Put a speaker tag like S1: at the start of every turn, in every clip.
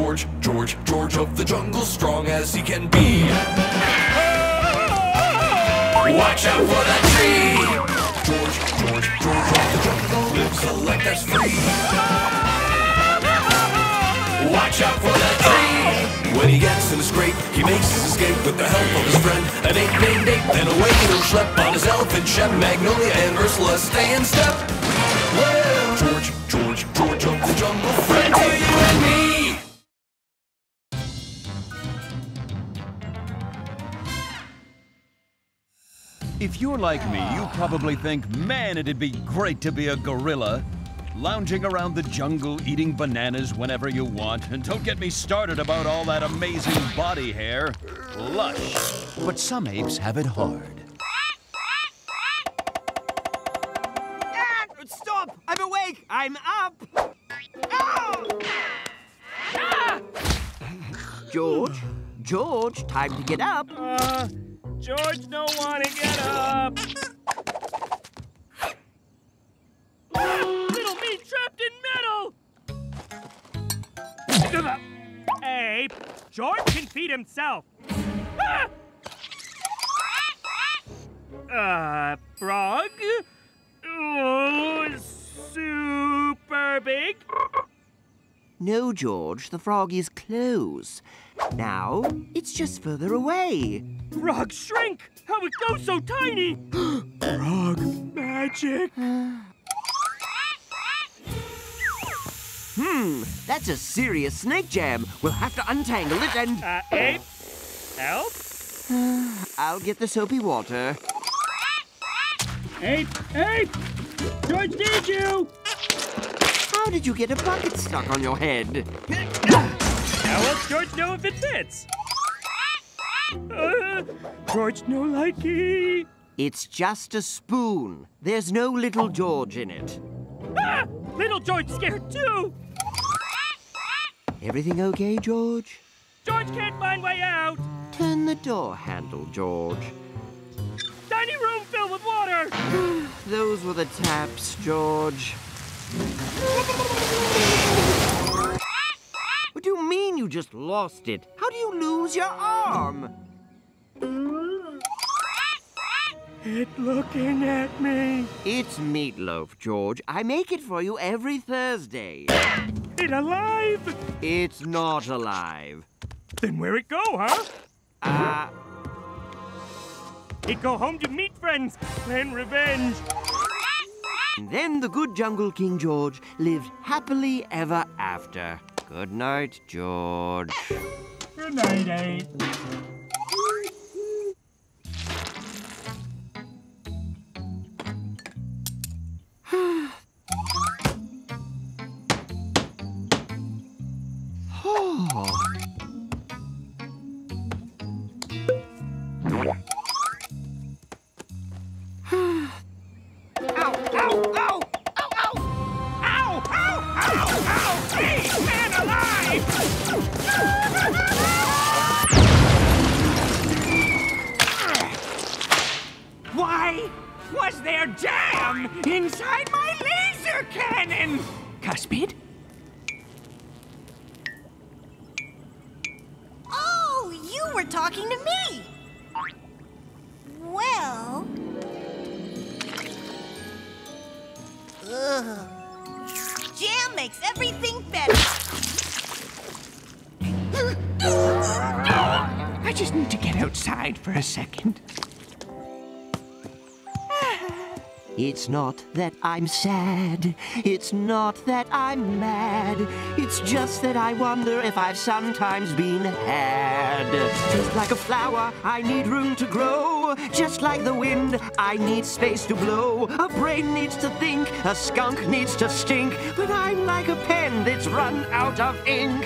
S1: George, George, George of the jungle, strong as he can be. Watch out for that tree! George, George, George of the jungle lives a life that's free. Watch out for that tree! When he gets in a scrape, he makes his escape with the help of his friend, an ape named Ape. Then away he'll schlep on his elephant shep. Magnolia and Ursula stay in step. Well, George, George, George of the jungle, friend to you and me.
S2: If you're like me, you probably think, man, it'd be great to be a gorilla, lounging around the jungle, eating bananas whenever you want. And don't get me started about all that amazing body hair. Lush. But some apes have it hard.
S3: Stop! I'm awake! I'm up! Ow! Ah! George? George, time to get up.
S4: George don't want to get up. Little me trapped in metal. Ape, George can feed himself. Frog? Oh, super big.
S3: No, George, the frog is close. Now, it's just further away.
S4: Frog shrink! How it goes so tiny! Frog magic!
S3: That's a serious snake jam. We'll have to untangle it and...
S4: Ape? Help?
S3: I'll get the soapy water.
S4: Ape! Ape! George needs you!
S3: How did you get a bucket stuck on your head?
S4: How will George know if it fits? George no likey.
S3: It's just a spoon. There's no little George in it.
S4: Ah! Little George scared too!
S3: Everything okay, George?
S4: George can't find way out!
S3: Turn the door handle, George.
S4: Tiny room filled with water!
S3: Those were the taps, George. What do you mean you just lost it? How do you lose your arm?
S4: It looking at me.
S3: It's meatloaf, George. I make it for you every Thursday.
S4: It alive?
S3: It's not alive.
S4: Then where it go, huh? It go home to meet friends, plan revenge.
S3: And then the good Jungle King George lived happily ever after. Good night, George.
S4: Good night, Ape. Why was there jam inside my laser cannon? Cuspid?
S5: Oh, you were talking to me. Well... Ugh. Jam makes everything better.
S4: I just need to get outside for a second.
S3: It's not that I'm sad, it's not that I'm mad, it's just that I wonder if I've sometimes been had. Just like a flower, I need room to grow. Just like the wind, I need space to blow. A brain needs to think, a skunk needs to stink, but I'm like a pen that's run out of ink.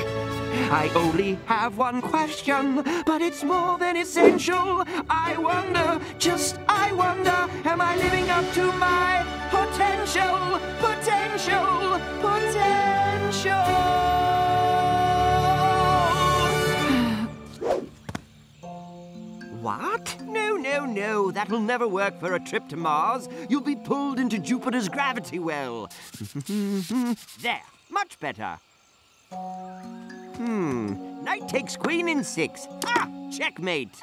S3: I only have one question, but it's more than essential. I wonder, just I wonder, am I living up to my potential, potential, potential? What? No, no, no. That'll never work for a trip to Mars. You'll be pulled into Jupiter's gravity well. There, much better. Knight takes queen in 6. Ah, checkmate.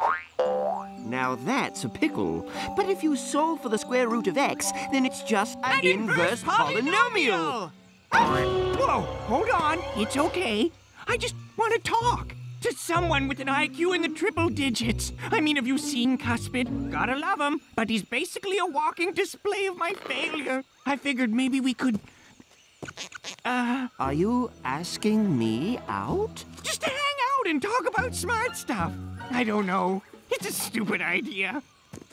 S3: Now that's a pickle. But if you solve for the square root of x, then it's just an inverse polynomial.
S4: Whoa, hold on. It's okay. I just want to talk to someone with an IQ in the triple digits. I mean, have you seen Cuspid? Gotta love him, but he's basically a walking display of my failure. I figured maybe we could...
S3: Are you asking me out?
S4: just to hang out and talk about smart stuff. I don't know. It's a stupid idea.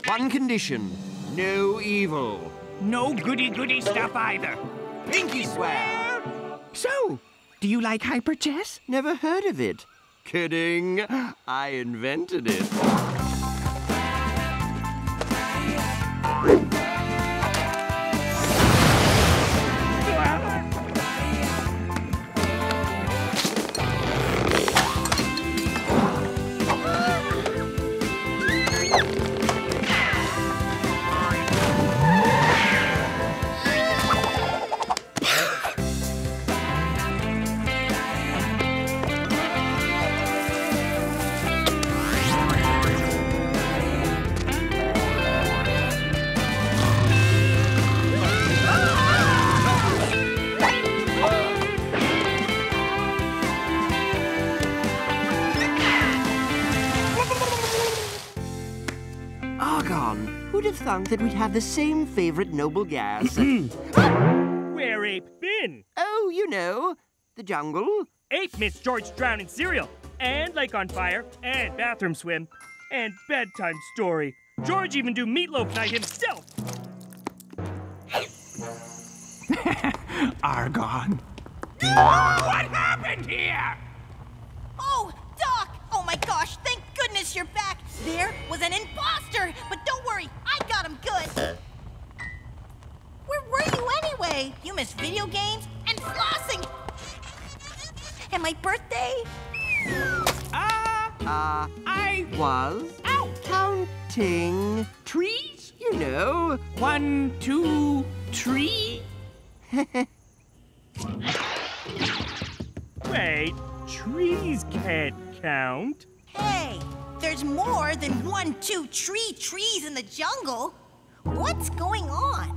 S3: One condition, no evil.
S4: No goody-goody stuff either.
S3: Pinky swear.
S4: So, do you like hyper chess?
S3: Never heard of it. Kidding. I invented it. Who'd have thunk that we'd have the same favorite noble gas?
S6: Where Ape been?
S3: Oh, you know, the jungle.
S6: Ape missed George drown in cereal, and lake on fire, and bathroom swim, and bedtime story. George even do meatloaf night himself.
S4: Argon. What happened here?
S5: Oh, Doc! Oh my gosh, thank goodness you're back. There was an imposter, but don't worry, I got him good. Where were you anyway? You missed video games and flossing. And my birthday?
S3: I was counting
S4: Trees?
S3: you know.
S4: 1, 2, 3?
S6: Wait, trees can't count.
S5: Hey, there's more than 1, 2, 3 trees in the jungle. What's going on?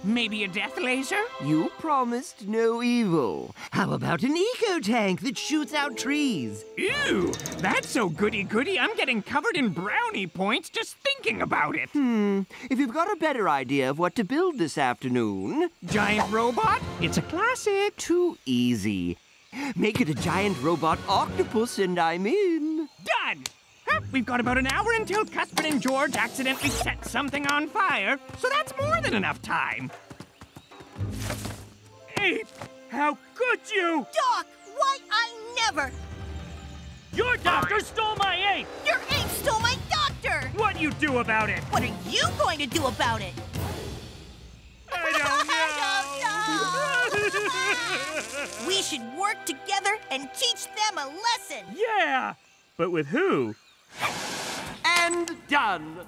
S4: Maybe a death laser?
S3: You promised no evil. How about an eco-tank that shoots out trees?
S4: Ew, that's so goody-goody, I'm getting covered in brownie points just thinking about it.
S3: If you've got a better idea of what to build this afternoon...
S4: Giant robot? It's a classic.
S3: Too easy. Make it a giant robot octopus and I'm in.
S4: Done! Huh, we've got about an hour until Cuspid and George accidentally set something on fire, so that's more than enough time.
S6: Ape, how could you?
S5: Doc, why I never?
S6: Your doctor stole my ape.
S5: Your ape stole my doctor!
S6: What you do about it?
S5: What are you going to do about it?
S6: I don't know.
S5: We should work together and teach them a lesson.
S6: Yeah, but with who?
S3: And done.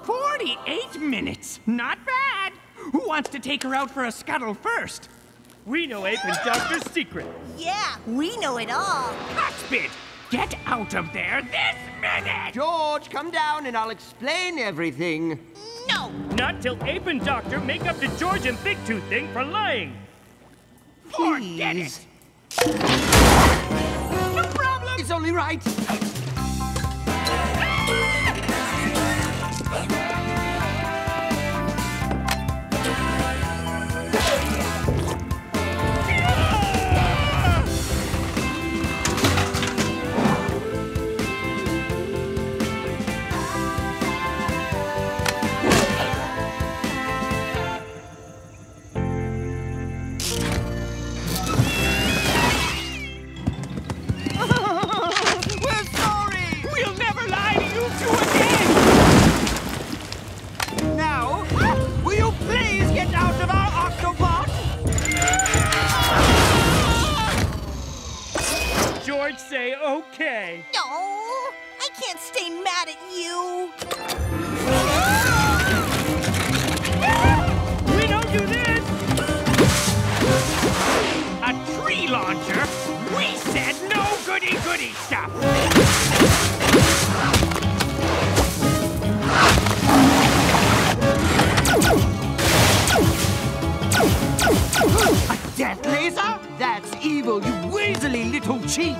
S4: 48 minutes. Not bad. Who wants to take her out for a scuttle first?
S6: We know Ape and Doctor's secret.
S5: Yeah, we know it all.
S4: Cuspid, get out of there this minute!
S3: George, come down and I'll explain everything.
S5: No!
S6: Not till Ape and Doctor make up to George and Big Tooth thing for lying.
S4: Forget
S3: Please.
S4: it! No problem!
S3: It's only right.
S6: George say okay.
S5: No, I can't stay mad at you.
S6: We don't do this.
S4: A tree launcher? We said goody stuff.
S3: A death laser? That's evil, you weaselly little cheat!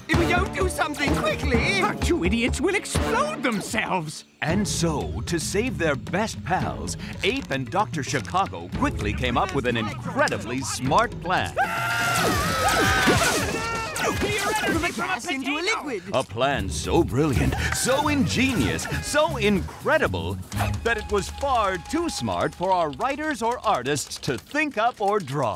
S3: If we don't do something quickly...
S4: Our two idiots will explode themselves.
S2: And so, to save their best pals, Ape and Dr. Chicago quickly came up with an incredibly smart plan.
S3: From a gas into a liquid.
S2: A plan so brilliant, so ingenious, so incredible, that it was far too smart for our writers or artists to think up or draw.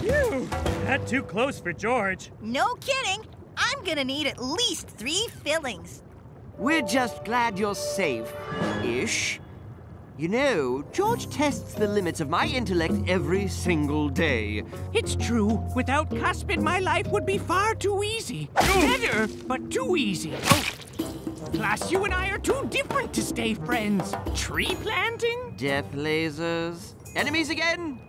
S6: Phew, not too close for George.
S5: No kidding. I'm gonna need at least 3 fillings.
S3: We're just glad you're safe-ish. You know, George tests the limits of my intellect every single day.
S4: It's true. Without Cuspid, my life would be far too easy. Better, but too easy. Plus, you and I are too different to stay friends. Tree planting?
S3: Death lasers. Enemies again?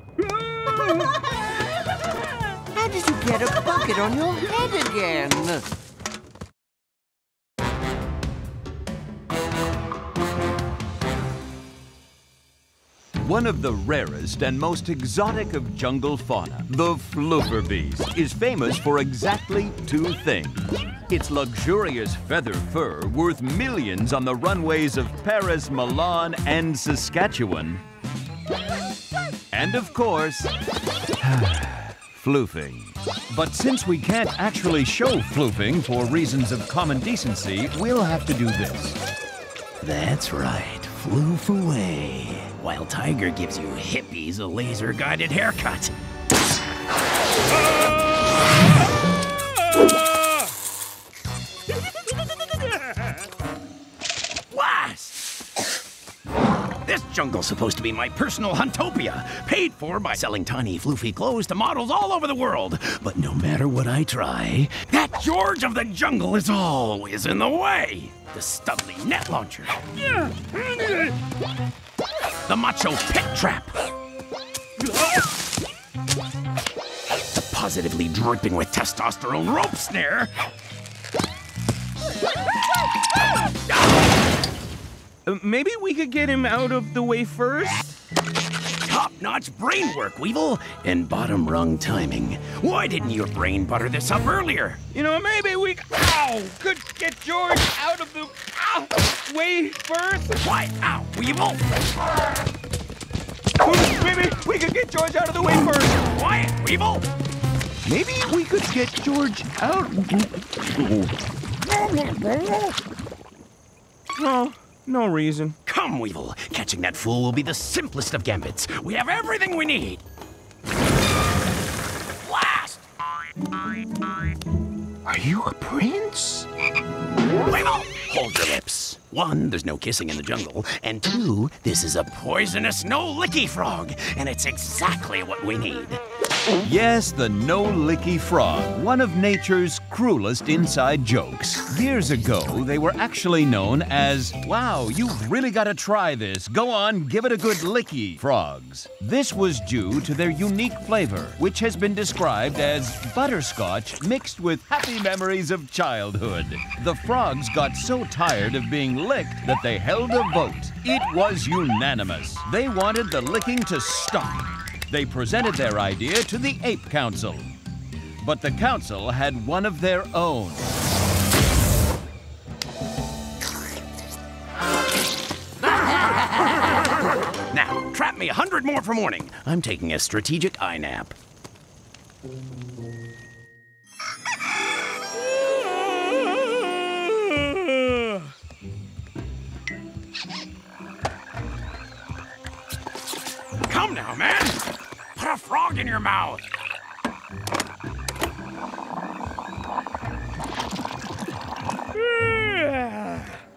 S3: How did you get a bucket on your head again?
S2: One of the rarest and most exotic of jungle fauna, the floofer beast, is famous for exactly 2 things. Its luxurious feather fur, worth millions on the runways of Paris, Milan, and Saskatchewan. And of course, floofing. But since we can't actually show floofing for reasons of common decency, we'll have to do this.
S7: That's right, floof away. While Tiger gives you hippies a laser-guided haircut. Blast! This jungle's supposed to be my personal huntopia, paid for by selling tiny floofy clothes to models all over the world. But no matter what I try, that George of the jungle is always in the way. The Studley net launcher. The macho pit trap. The positively dripping with testosterone rope snare.
S8: Maybe we could get him out of the way first?
S7: Top-notch brain work, Weevil, and bottom-rung timing. Why didn't your brain butter this up earlier?
S8: You know, maybe we could get George out of the way first.
S7: Why, ow, Weevil?
S8: Maybe we could get George out of the way first.
S7: Quiet, Weevil.
S8: Maybe we could get George out. No reason.
S7: Come, Weevil. Catching that fool will be the simplest of gambits. We have everything we need. Blast!
S8: Are you a prince?
S7: Weevil, hold your lips. 1, there's no kissing in the jungle. And 2, this is a poisonous no-licky frog. And it's exactly what we need.
S2: Yes, the no-licky frog, one of nature's cruelest inside jokes. Years ago, they were actually known as, wow, you've really got to try this. Go on, give it a good licky, frogs. This was due to their unique flavor, which has been described as butterscotch mixed with happy memories of childhood. The frogs got so tired of being licked that they held a vote. It was unanimous. They wanted the licking to stop. They presented their idea to the Ape Council. But the council had one of their own.
S7: Now, trap me 100 more for morning. I'm taking a strategic eye nap. Come now, man! Put a frog in your mouth!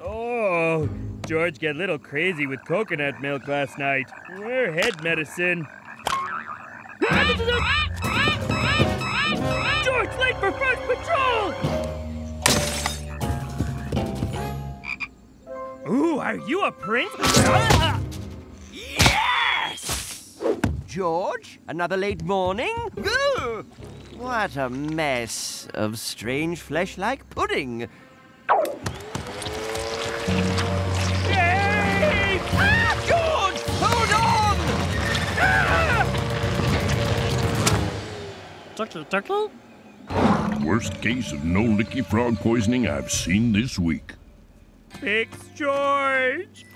S6: Oh, George got a little crazy with coconut milk last night. Or head medicine. George, late for first patrol! Are you a prince?
S7: Yes!
S3: George, another late morning? Ugh! What a mess of strange flesh-like pudding.
S6: Hey!
S3: Ah, George! Hold on!
S6: Turtle?
S9: Worst case of no-licky frog poisoning I've seen this week.
S6: Fix George!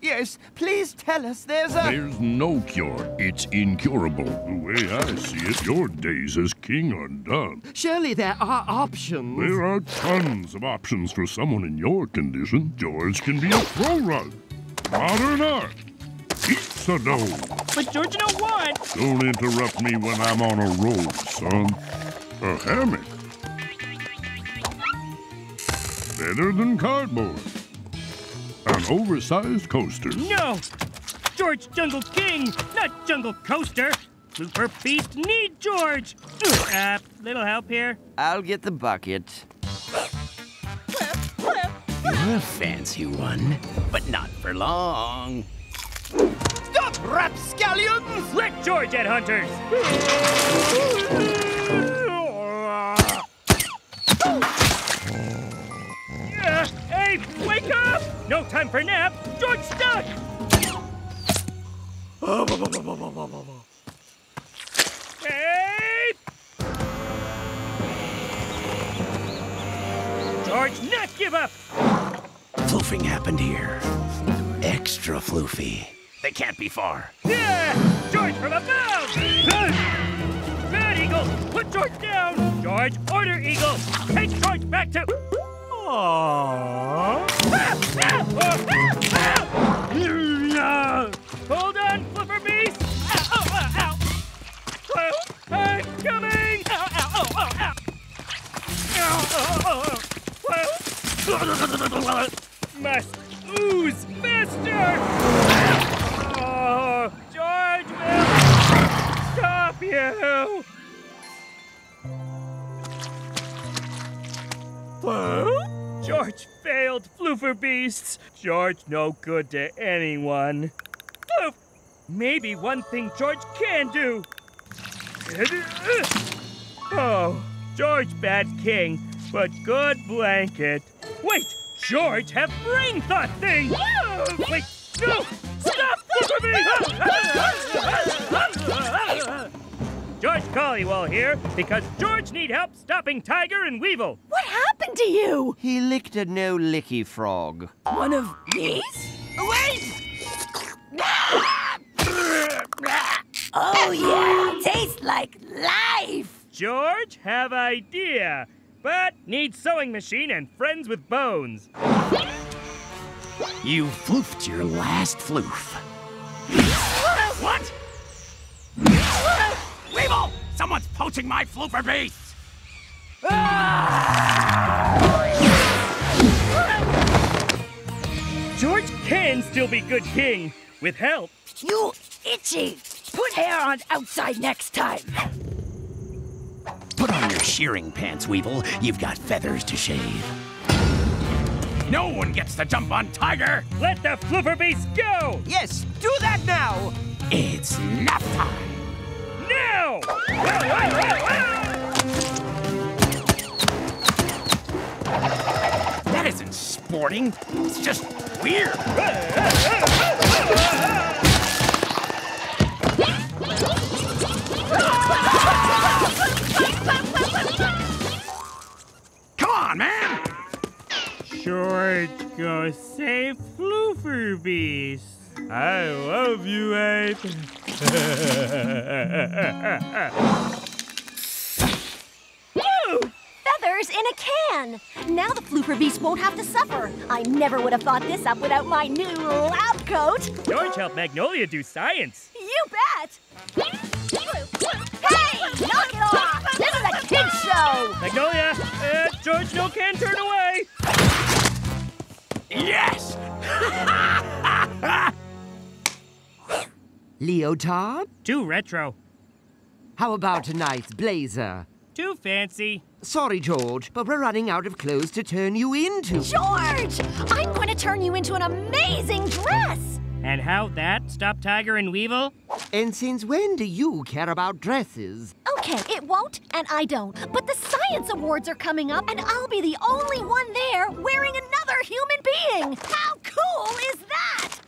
S3: Yes, please tell us there's a...
S9: There's no cure. It's incurable. The way I see it, your days as king are done.
S3: Surely there are options.
S9: There are tons of options for someone in your condition. George can be a throw rug, modern art, pizza dough.
S6: But George don't want!
S9: Don't interrupt me when I'm on a roll, son. A hammock. Better than cardboard. An oversized coaster.
S6: No! George Jungle King, not Jungle Coaster! Flooper Beast need George! Little help here?
S3: I'll get the bucket.
S7: You're a fancy one, but not for long.
S3: Stop, rapscallions!
S6: Let George at Hunters! Ape, wake up! No time for nap! George stuck! Ape! George, not give up!
S7: Floofing happened here. Extra floofy. They can't be far.
S6: Yeah! George from above! Bad Eagle! Put George down! George, order Eagle! Take George back to... Aww. Hold on, Flipper Beast! I'm coming! Must ooze faster! Oh, George will stop you! George failed, Floofer Beasts. George no good to anyone. Floof! Maybe one thing George can do. Oh, George bad king, but good blanket. Wait, George have brain thought thing. Wait, no! Stop, Floofer Beast! George Collywall here because George need help stopping Tiger and Weevil.
S5: What happened to you?
S3: He licked a no-licky frog.
S5: One of these?
S3: Wait!
S5: Oh yeah, tastes like life.
S6: George have idea, but need sewing machine and friends with bones.
S7: You floofed your last floof. What? Weevil! Someone's poaching my floofer beast!
S6: George can still be good king, with help.
S5: You itchy. Put hair on outside next time.
S7: Put on your shearing pants, Weevil. You've got feathers to shave. No one gets to jump on Tiger!
S6: Let the Floofer Beast go!
S3: Yes, do that now!
S7: It's nap time!
S6: Now!
S7: That isn't sporting. It's just weird. Come on, man!
S6: George go save Floofer Beast. I love you, Ape.
S10: Feathers in a can! Now the Floofer Beast won't have to suffer. I never would have thought this up without my new lab coat.
S6: George helped Magnolia do science.
S10: You bet! Hey! Knock it off! This is a kid's show!
S6: Magnolia, George no can turn away.
S7: Yes!
S3: Leotard?
S6: Too retro.
S3: How about a nice blazer?
S6: Too fancy.
S3: Sorry, George, but we're running out of clothes to turn you into.
S10: George! I'm going to turn you into an amazing dress!
S6: And how'd that stop Tiger and Weevil?
S3: And since when do you care about dresses?
S10: Okay, it won't, and I don't. But the Science Awards are coming up, and I'll be the only one there wearing another human being. How cool is that?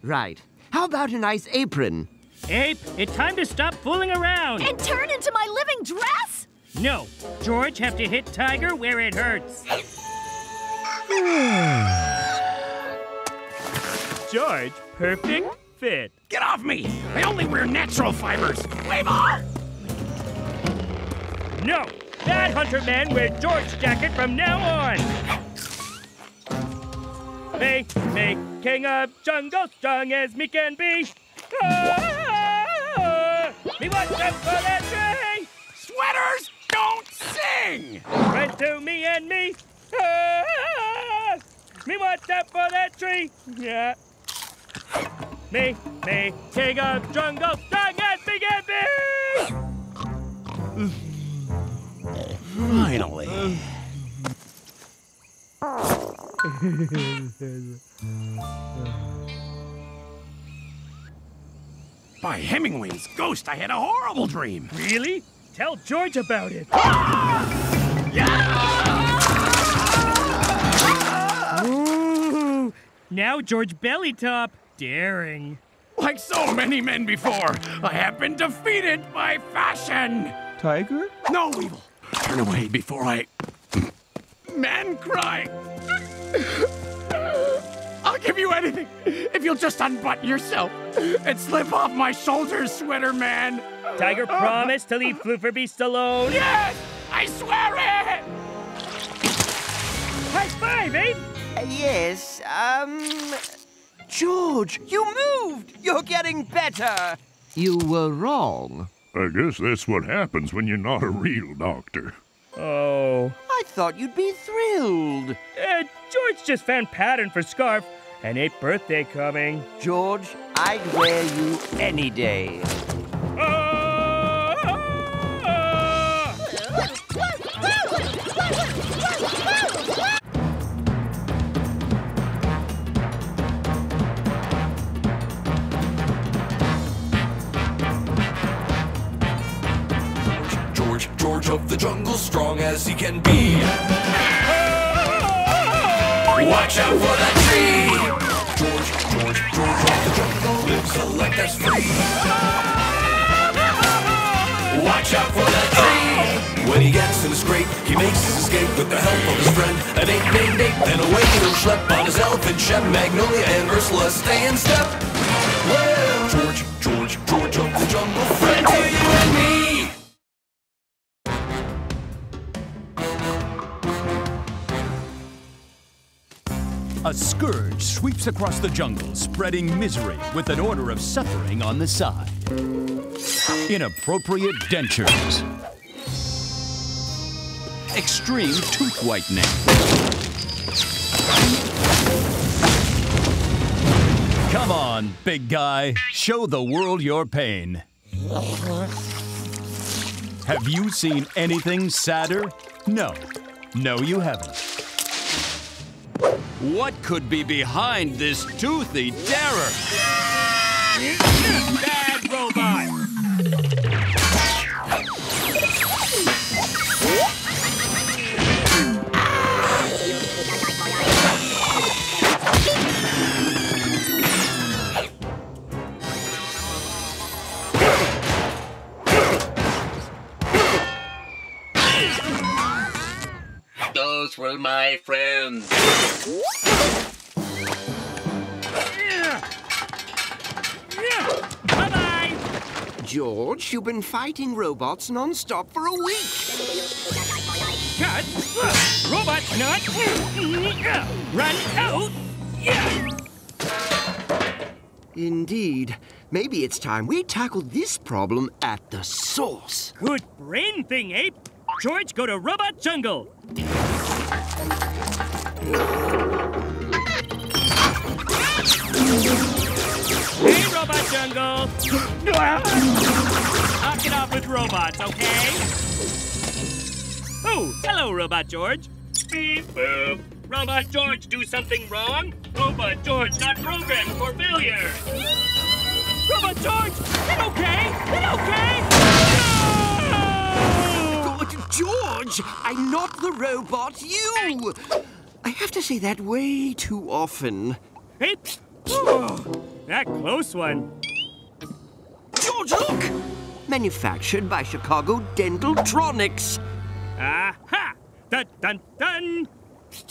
S3: Right. How about a nice apron?
S6: Ape, it's time to stop fooling around.
S10: And turn into my living dress?
S6: No, George have to hit Tiger where it hurts. George, perfect fit.
S7: Get off me! I only wear natural fibers. Weevil!
S6: No, that hunter man wears George's jacket from now on. Me, king of jungle, strong as me can be. Me watch out for that tree.
S7: Sweaters don't sing!
S6: Run to me and me. Me watch out for that tree. Yeah. Me, king of jungle, strong as me can be.
S7: Finally. By Hemingway's ghost, I had a horrible dream.
S6: Really? Tell George about it. Ooh, now George Bellytop, daring.
S7: Like so many men before, I have been defeated by fashion.
S8: Tiger?
S7: No, Weevil. Turn away before I... Man cry. I'll give you anything if you'll just unbutton yourself and slip off my shoulders, sweater man.
S6: Tiger promised to leave Floofer Beast alone.
S7: Yes! I swear it!
S6: High five, Ape!
S3: Yes, George, you moved! You're getting better! You were wrong.
S9: I guess that's what happens when you're not a real doctor.
S6: Oh.
S3: I thought you'd be thrilled.
S6: George just found pattern for scarf and Ape birthday coming.
S3: George, I'd wear you any day.
S1: George of the jungle, strong as he can be. Watch out for that tree. George of the jungle lives a life that's free. Watch out for that tree. When he gets in a scrape, he makes his escape with the help of his friend, an ape named Ape. Then away he'll schlep on his elephant shep. Magnolia and Ursula stay in step. Well, George of the jungle, friend to you and me.
S2: A scourge sweeps across the jungle, spreading misery with an order of suffering on the side. Inappropriate dentures. Extreme tooth whitening. Come on, big guy. Show the world your pain. Have you seen anything sadder? No. No, you haven't. What could be behind this toothy terror?
S6: Bad robot!
S11: Those were my friends.
S6: Bye-bye!
S3: George, you've been fighting robots non-stop for a week.
S6: Cut! Robot's not! Run out!
S3: Indeed. Maybe it's time we tackle this problem at the source.
S6: Good brain thing, Ape! George, go to Robot Jungle! Hey, Robot Jungle! Knock it off with robots, okay? Oh, hello, Robot George. Beep boop. Robot George do something wrong? Robot George not programmed for failure. Robot George, it okay? It okay? No!
S3: George, I'm not the robot, you! I have to say that way too often.
S6: Hey, oh, that close one.
S3: George, look! Manufactured by Chicago Dentaltronics.
S6: Aha! Dun dun dun!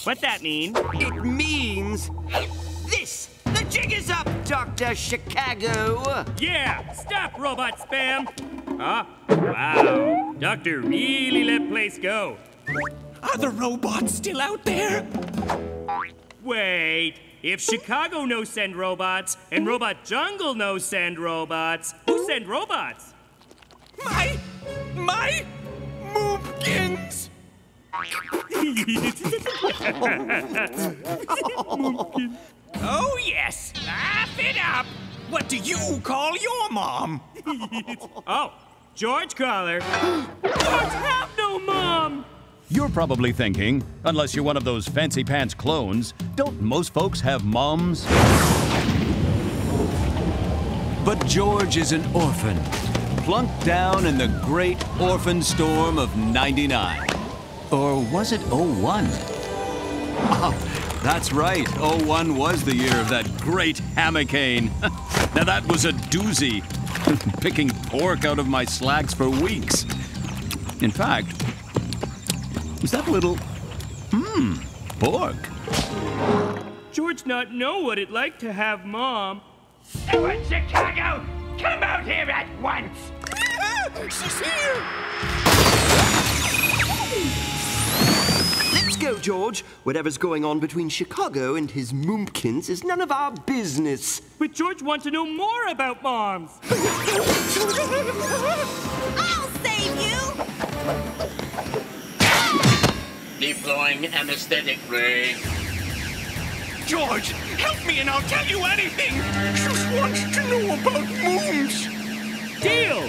S6: What's that mean?
S3: It means this! The jig is up, Dr. Chicago!
S6: Yeah! Stop, robot spam! Ah, wow. Doctor really let place go.
S4: Are the robots still out there?
S6: Wait. If Chicago no send robots, and Robot Jungle no send robots, who send robots?
S4: My moopkins! Oh, yes. Laugh it up. What do you call your mom?
S6: Oh, George Caller. George have no mom!
S2: You're probably thinking, unless you're one of those fancy pants clones, don't most folks have moms? But George is an orphan, plunked down in the great orphan storm of '99. Or was it '01? Oh, that's right, '01 was the year of that great hammock-cane. Now that was a doozy, picking pork out of my slacks for weeks. In fact, was that a little, pork?
S6: George not know what it like to have mom.
S4: Everyone, Chicago, come out here at once! She's here!
S3: Let's go, George. Whatever's going on between Chicago and his moompkins is none of our business.
S6: But George wants to know more about moms.
S5: I'll save you!
S11: Deploying anesthetic ray.
S4: George, help me and I'll tell you anything! Just wants to know about moons!
S6: Deal!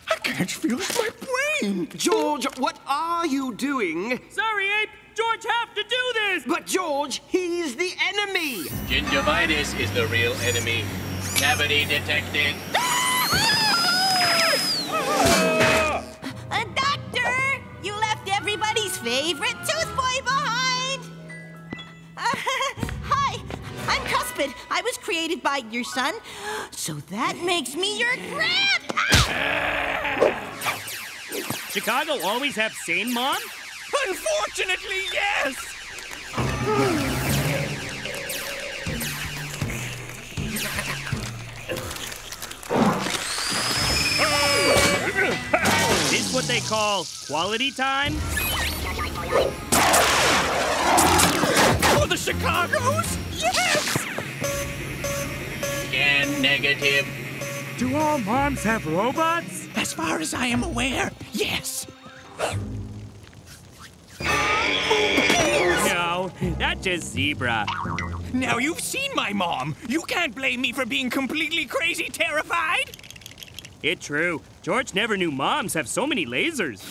S4: I can't feel my brain!
S3: George, what are you doing?
S6: Sorry, Ape. George have to do this!
S3: But George, he's the enemy!
S11: Gingivitis is the real enemy. Cavity detected.
S5: Doctor! You left everybody's favorite tooth boy behind! Hi, I'm Cuspid. I was created by your son, so that makes me your grand...
S6: Chicago always have same mom?
S4: Unfortunately, yes!
S6: This what they call quality time?
S4: For the Chicagos? Yes!
S11: Scan negative.
S6: Do all moms have robots?
S4: As far as I am aware, yes.
S6: No, that's just zebra.
S4: Now you've seen my mom. You can't blame me for being completely crazy terrified.
S6: It's true. George never knew moms have so many lasers.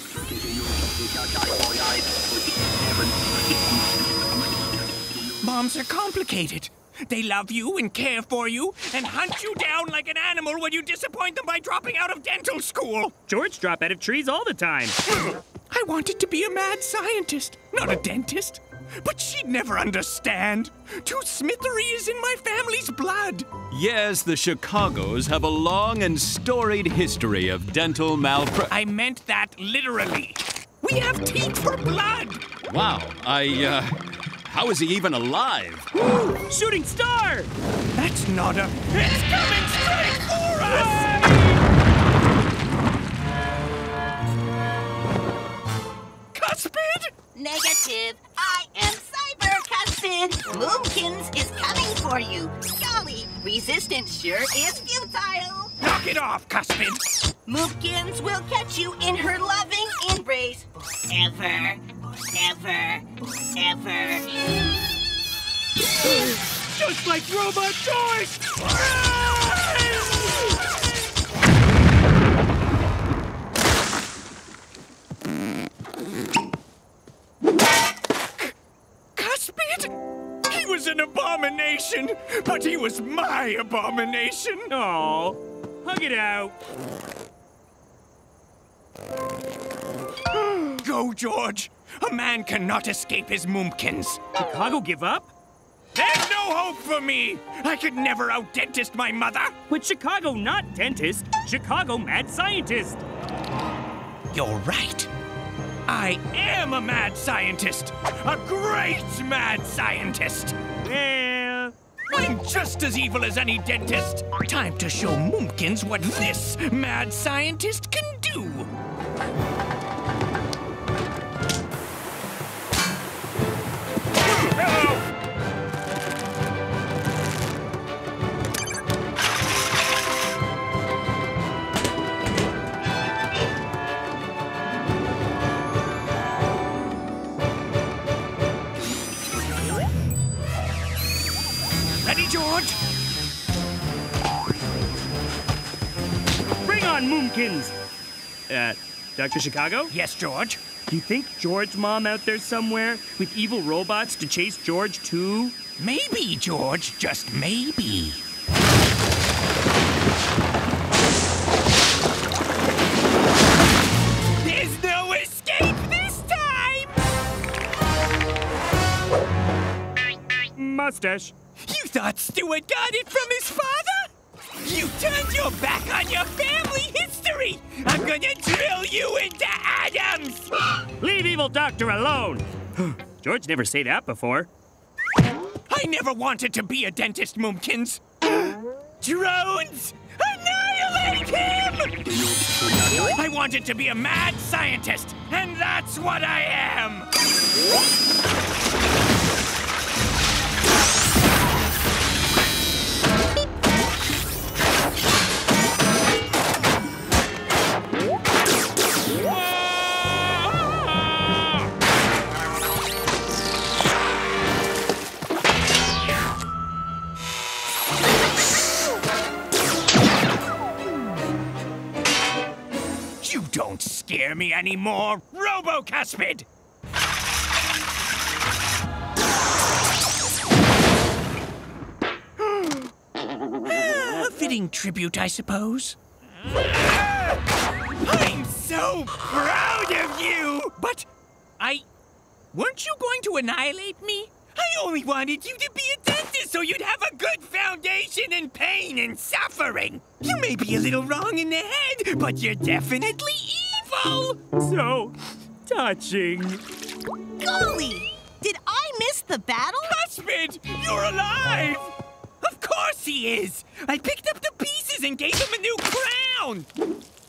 S4: Moms are complicated. They love you and care for you and hunt you down like an animal when you disappoint them by dropping out of dental school.
S6: George drop out of trees all the time.
S4: I wanted to be a mad scientist, not a dentist. But she'd never understand. Tooth smithery is in my family's blood.
S2: Yes, the Chicagos have a long and storied history of dental
S4: I meant that literally. We have teeth for blood.
S2: Wow, how is he even alive?
S6: Ooh, shooting star!
S4: That's not a... It's coming straight for us! Cuspid?
S5: Negative. I am Cyber Cuspid. Moomkins is coming for you. Golly, resistance sure is futile.
S4: Knock it off, Cuspid.
S5: Moomkins will catch you in her loving embrace. Ever, ever, ever.
S6: Just like Robot George!
S4: it? He was an abomination, but he was my abomination.
S6: Aw, hug it out.
S4: Go, George. A man cannot escape his mumpkins.
S6: Chicago give up?
S4: There's no hope for me! I could never out-dentist my mother!
S6: But Chicago not dentist, Chicago mad scientist.
S4: You're right. I am a mad scientist! A great mad scientist!
S6: Well,
S4: I'm just as evil as any dentist! Time to show mumpkins what this mad scientist can do! George?
S6: Bring on Moomkins! Dr. Chicago?
S4: Yes, George?
S6: You think George's mom out there somewhere with evil robots to chase George too?
S4: Maybe, George. Just maybe. There's no escape this time!
S6: Mustache.
S4: You thought Stuart got it from his father? You turned your back on your family history! I'm gonna drill you into atoms!
S6: Leave evil doctor alone! George never said that before.
S4: I never wanted to be a dentist, Mumpkins! Drones! Annihilate him! I wanted to be a mad scientist, and that's what I am! Don't scare me anymore, Robo-Cuspid! A fitting tribute, I suppose. I'm so proud of you! But weren't you going to annihilate me? I only wanted you to be a dentist so you'd have a good foundation in pain and suffering. You may be a little wrong in the head, but you're definitely evil.
S6: So touching.
S5: Golly! Did I miss the battle?
S4: Cuspid, you're alive! Of course he is! I picked up the pieces and gave him a new crown!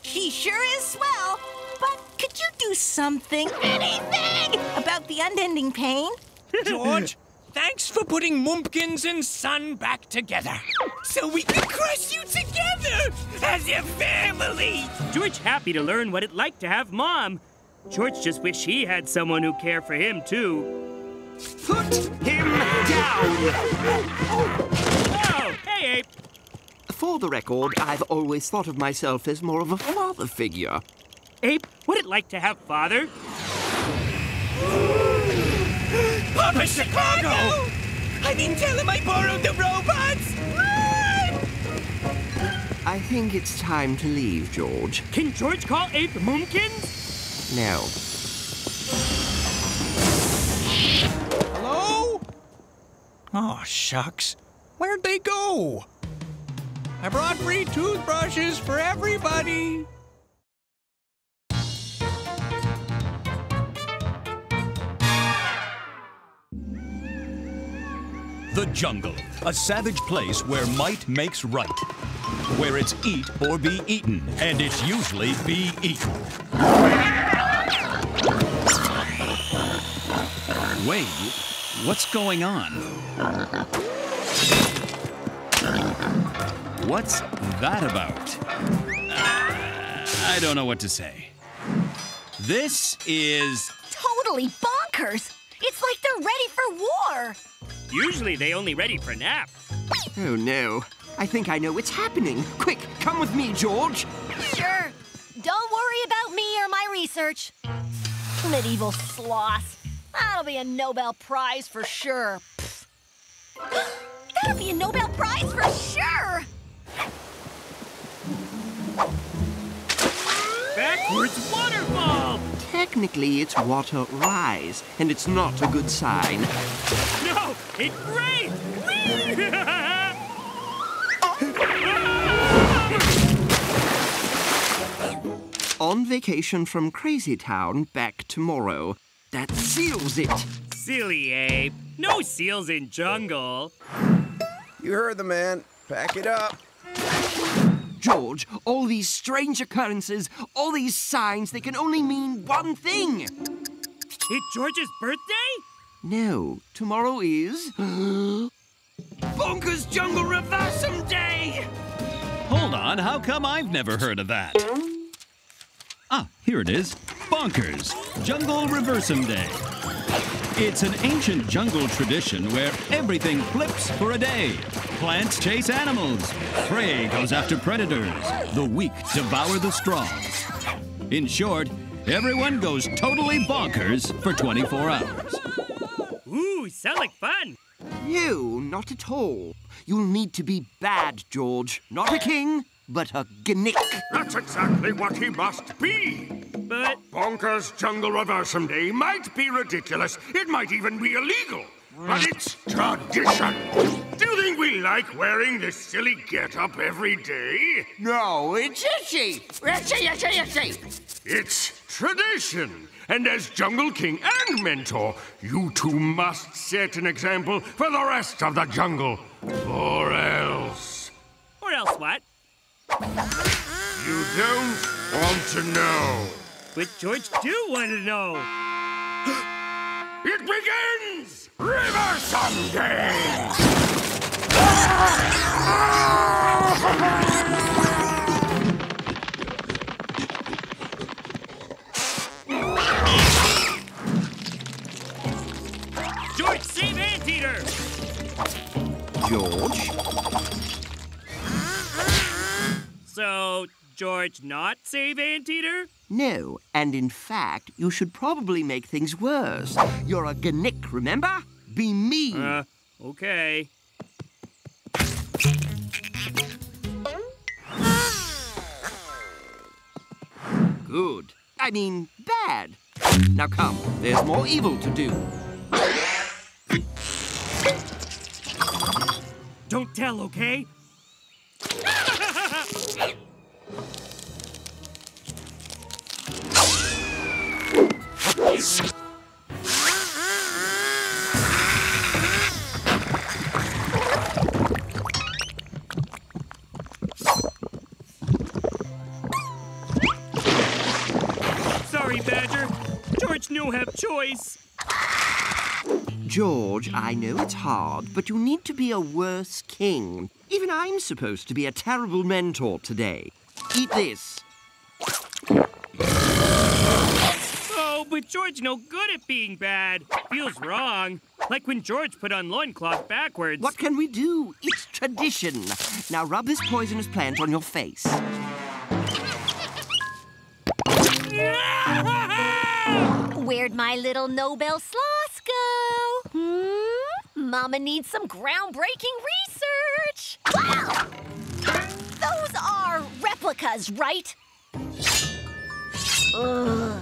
S5: He sure is swell, but could you do something, anything, about the unending pain?
S4: George, thanks for putting Mumpkins and Son back together, so we can crush you together as a family!
S6: George happy to learn what it like to have Mom. George just wish he had someone who care for him, too.
S3: Put him down!
S6: Oh, hey, Ape.
S3: For the record, I've always thought of myself as more of a father figure.
S6: Ape, what it like to have father?
S4: Papa Chicago! I didn't tell him I borrowed the robots! Run!
S3: I think it's time to leave, George.
S6: Can George call Ape Moomkins?
S3: No.
S4: Hello? Oh, shucks. Where'd they go? I brought free toothbrushes for everybody.
S2: The jungle, a savage place where might makes right. Where it's eat or be eaten, and it's usually be eaten. Wait, what's going on? What's that about? I don't know what to say. This is...
S10: Totally bonkers! It's like they're ready for war!
S6: Usually they only ready for nap.
S3: Oh, no. I think I know what's happening. Quick, come with me, George.
S10: Sure. Don't worry about me or my research. Medieval sloths. That'll be a Nobel Prize for sure. That'll be a Nobel Prize for sure!
S6: Backwards waterfall!
S3: Technically, it's water rise, and it's not a good sign.
S6: No, it's great!
S3: On vacation from Crazy Town, back tomorrow. That seals it.
S6: Silly ape. No seals in jungle.
S12: You heard the man. Pack it up.
S3: George, all these strange occurrences, all these signs, they can only mean one thing.
S6: It's George's birthday?
S3: No, tomorrow is... Bonkers Jungle Reversum Day!
S2: Hold on, how come I've never heard of that? Ah, here it is. Bonkers, Jungle Reversum Day. It's an ancient jungle tradition where everything flips for a day. Plants chase animals. Prey goes after predators. The weak devour the strong. In short, everyone goes totally bonkers for 24 hours.
S6: Ooh, sound like fun.
S3: No, not at all. You'll need to be bad, George. Not a king, but a gnick.
S13: That's exactly what he must be.
S6: But
S13: Bonkers Jungle Reversum Day might be ridiculous. It might even be illegal. But it's tradition. Do you think we like wearing this silly get-up every day?
S3: No, it's itchy. Itchy.
S13: It's tradition. And as Jungle King and Mentor, you two must set an example for the rest of the jungle. Or else...
S6: Or else what?
S13: You don't want to know.
S6: But George do want to know.
S13: It begins! Reversum Day!
S6: George, save Anteater!
S3: George?
S6: So, George not save Anteater?
S3: No, and in fact, you should probably make things worse. You're a gnick, remember? Be mean.
S6: Okay.
S3: Good. I mean, bad. Now come, there's more evil to do.
S6: Don't tell, okay? Sorry, Badger. George no have choice.
S3: George, I know it's hard, but you need to be a worse king. Even I'm supposed to be a terrible mentor today. Eat this.
S6: Oh, but George no good at being bad. Feels wrong. Like when George put on loincloth backwards.
S3: What can we do? It's tradition. Now rub this poisonous plant on your face.
S10: Where'd my little Nobel sloths go? Mama needs some groundbreaking research. Wow! Those are replicas, right? Ugh.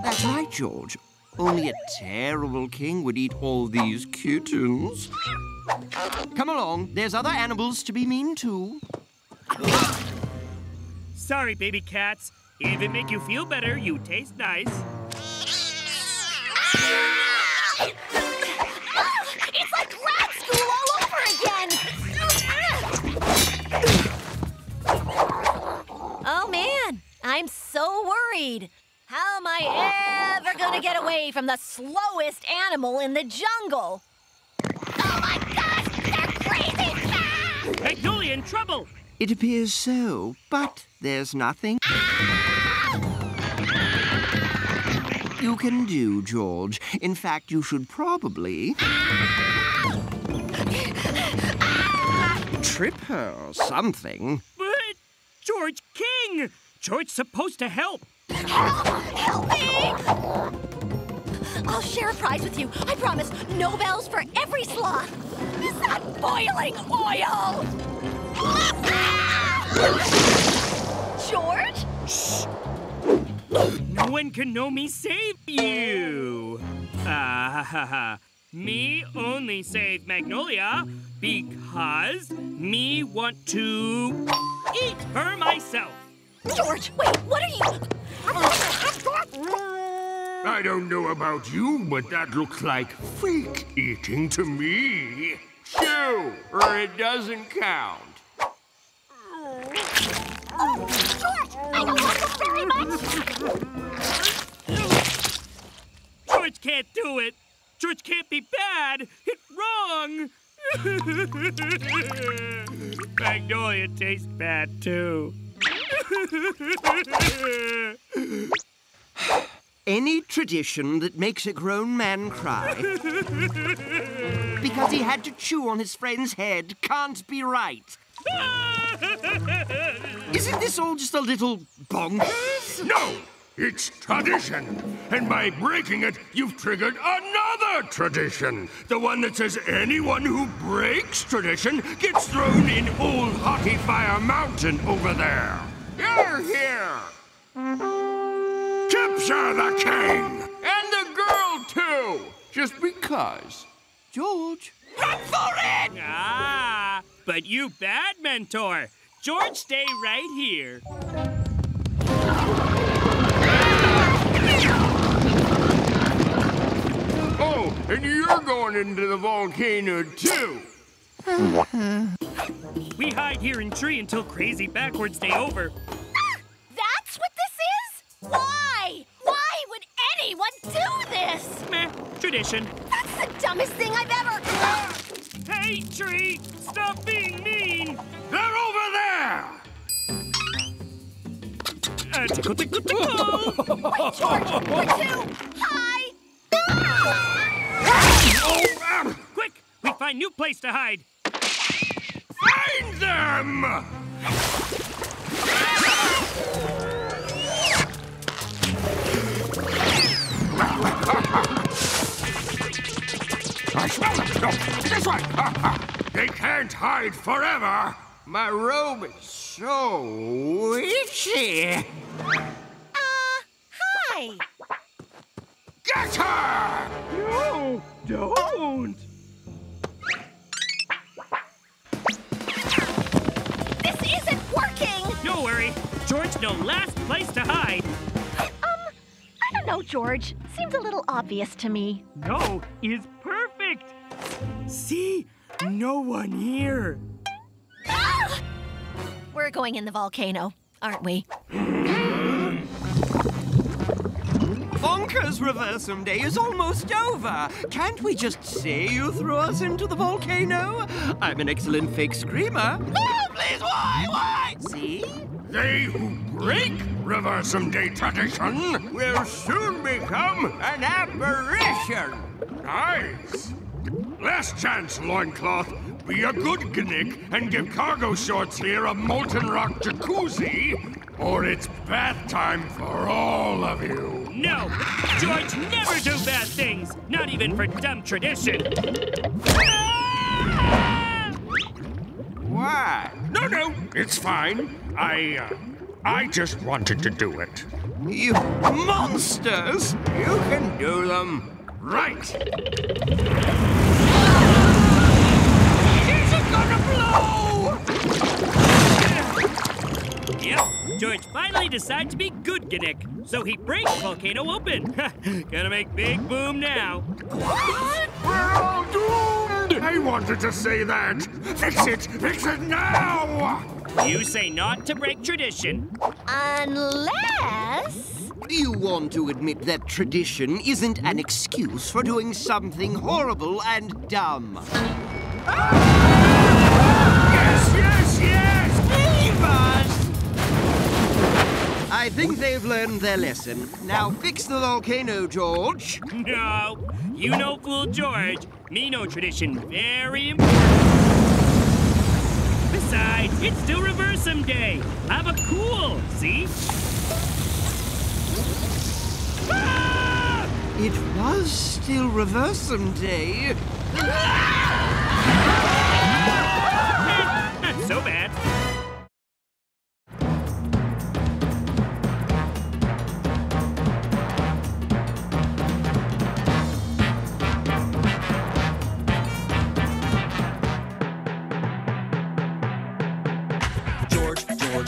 S3: That's right, George. Only a terrible king would eat all these kittens. Come along, there's other animals to be mean to.
S6: Sorry, baby cats. If it make you feel better, you taste nice.
S10: It's like grad school all over again! Oh, man. I'm so worried. How am I ever gonna get away from the slowest animal in the jungle? Oh, my gosh! They're crazy fast!
S6: Magnolia in trouble!
S3: It appears so, but there's nothing you can do, George. In fact, you should probably trip her or something.
S6: But George King! George's supposed to help.
S10: Help me! I'll share a prize with you. I promise. No bells for every sloth. Is that boiling oil? George?
S6: Shh. No one can know me save you. Me only save Magnolia because me want to eat her myself.
S10: George, wait, what are you?
S13: I don't know about you, but that looks like fake eating to me.
S8: Chew, or it doesn't count.
S10: Oh, George, I don't like this very much.
S6: George can't do it. George can't be bad. It's wrong. Magnolia tastes bad, too.
S3: Any tradition that makes a grown man cry because he had to chew on his friend's head can't be right. Isn't this all just a little bonkers?
S13: No! It's tradition. And by breaking it, you've triggered another tradition. The one that says anyone who breaks tradition gets thrown in Old Hottie Fire Mountain over there.
S8: You're here.
S13: Capture the king!
S8: And the girl, too. Just because.
S3: George.
S8: Run for it!
S6: Ah, but you bad, Mentor. George, stay right here.
S8: Oh, and you're going into the volcano, too.
S6: We hide here in tree until Crazy Backwards Day over.
S10: That's what this is? Why? Why would anyone do this?
S6: Meh, tradition.
S10: That's the dumbest thing I've ever...
S6: Hey, tree! Stop being mean!
S13: They're over there!
S6: Tickle, tickle, tickle!
S10: Wait, George, we're too high!
S6: Quick! We find new place to hide.
S13: Find them! I smell them! No, this way! They can't hide forever!
S8: My robe is so itchy.
S10: Hi!
S13: Get her!
S6: No, don't!
S10: This isn't working!
S6: Don't worry. George, no last place to hide.
S10: I don't know, George. Seems a little obvious to me.
S6: No is perfect. See? No one here.
S10: Ah! We're going in the volcano, aren't we?
S4: Bonkers Reversum Day is almost over. Can't we just say you threw us into the volcano? I'm an excellent fake screamer. Oh, please, why? See?
S13: They who break Reversum Day tradition
S8: Will soon become an apparition.
S13: Nice! Last chance, loincloth. Be a good gnick and give cargo shorts here a molten rock jacuzzi, or it's bath time for all of you.
S6: No! George never do bad things! Not even for dumb tradition!
S8: Why?
S13: No, it's fine. I just wanted to do it.
S8: You monsters! You can do them.
S13: Right!
S8: Is it gonna blow?
S6: Yep, George finally decided to be good Gnick, so he breaks the volcano open. Gonna make big boom now.
S13: What? We're all doomed! I wanted to say that. Fix it now!
S6: You say not to break tradition.
S10: Unless...
S3: You want to admit that tradition isn't an excuse for doing something horrible and dumb.
S13: Yes!
S3: Leave us! I think they've learned their lesson. Now fix the volcano, George.
S6: No, you no fool George. Me know tradition very important. Besides, it's still Reverse-em Day. Have a cool, see? Ah!
S3: It was still Reverse-em Day.
S6: Not so bad.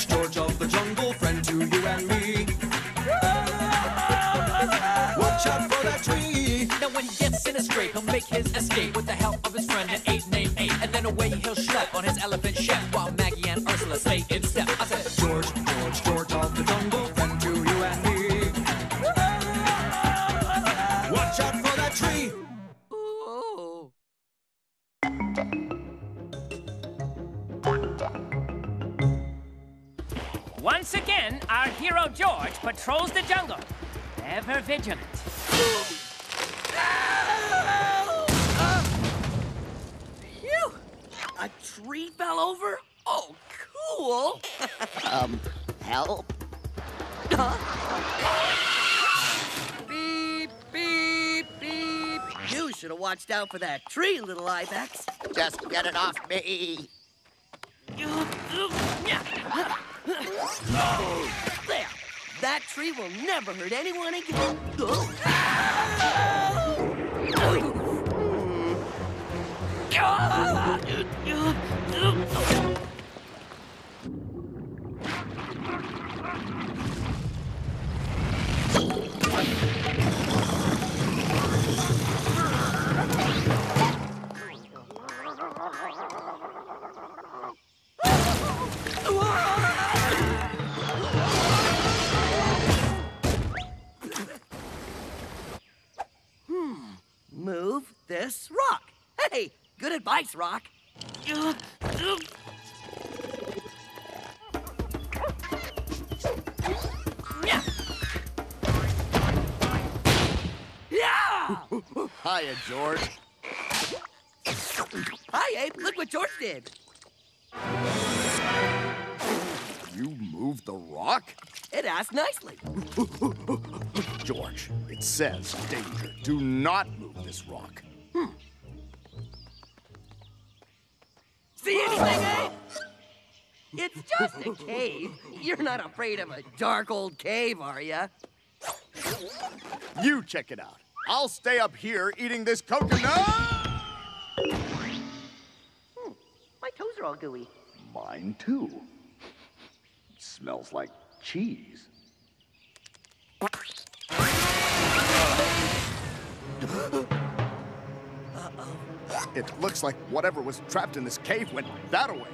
S1: George of the jungle, friend to you and me. Watch out for that tree.
S14: Now when he gets in a scrape, he'll make his escape with the help of his friend, an ape named Ape. And then away he'll schlep on his elephant ship while Maggie and Ursula stay in step. I said,
S1: George of the jungle, friend to you and me. Watch out for that tree.
S14: oh.
S15: Once again, our hero George patrols the jungle, ever vigilant.
S14: Phew! A tree fell over? Oh, cool!
S3: Help?
S14: Beep, beep, beep. You should have watched out for that tree, little ibex.
S3: Just get it off me.
S14: There! That tree will never hurt anyone again. Move this rock. Hey, good advice, Rock.
S12: Hiya, George.
S14: Hi, Ape. Look what George did.
S12: You moved the rock?
S14: It asked nicely.
S12: George, it says danger. Do not move this rock.
S14: See anything, Ape? It's just a cave. You're not afraid of a dark old cave, are ya?
S12: You check it out. I'll stay up here eating this coconut.
S14: My toes are all gooey.
S12: Mine too. Smells like cheese. It looks like whatever was trapped in this cave went that away.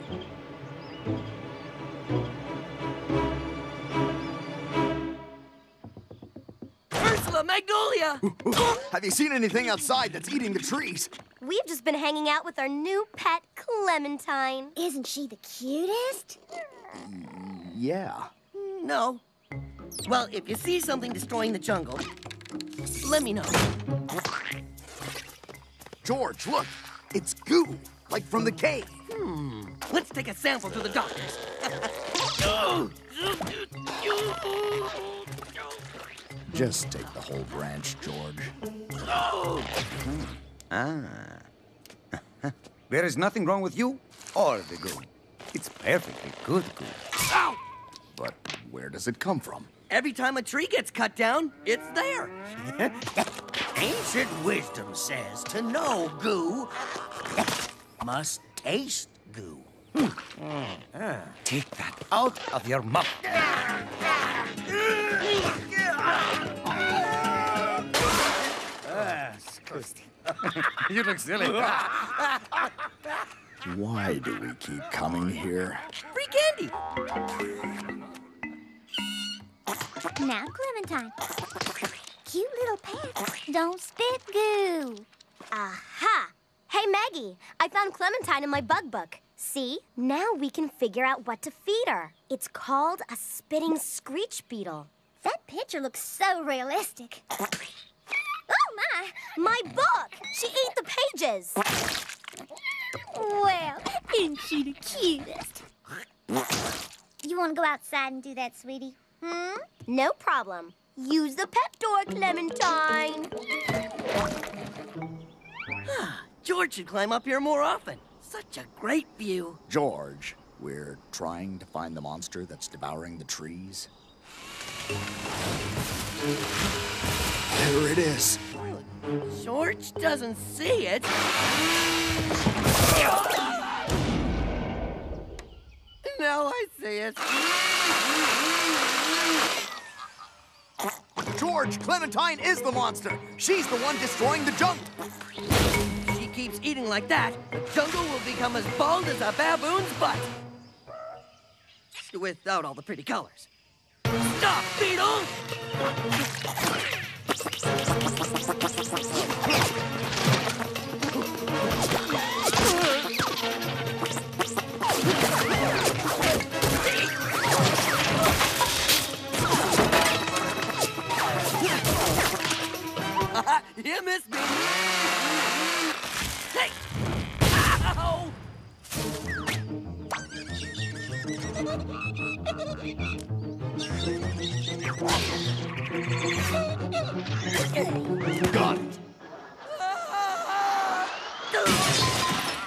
S14: Ursula, Magnolia!
S12: Have you seen anything outside that's eating the trees?
S16: We've just been hanging out with our new pet, Clementine. Isn't she the cutest?
S12: Yeah.
S14: No. Well, if you see something destroying the jungle, let me know.
S12: George, look. It's goo, like from the cave.
S14: Let's take a sample to the doctors.
S12: Just take the whole branch, George.
S17: There is nothing wrong with you or the goo. It's perfectly good goo.
S14: Ow!
S12: But where does it come from?
S14: Every time a tree gets cut down, it's there.
S18: Ancient wisdom says to know goo must taste goo.
S17: Take that out of your mouth.
S12: You look silly. Why do we keep coming here?
S14: Free candy.
S16: Now, Clementine. Cute little pet. Don't spit goo. Aha! Hey, Maggie, I found Clementine in my bug book. See? Now we can figure out what to feed her. It's called a spitting screech beetle. That picture looks so realistic. Oh, my book! She ate the pages. Well, isn't she the cutest? You want to go outside and do that, sweetie?
S10: No problem. Use the pet door, Clementine.
S19: George should climb up here more often. Such a great view.
S12: George, we're trying to find the monster that's devouring the trees. There it is.
S19: George doesn't see it. Now I see it.
S12: George, Clementine is the monster. She's the one destroying the junk.
S19: If she keeps eating like that, the jungle will become as bald as a baboon's butt. Without all the pretty colors. Stop, beetle! You missed me! Hey! Ow!
S12: Got it!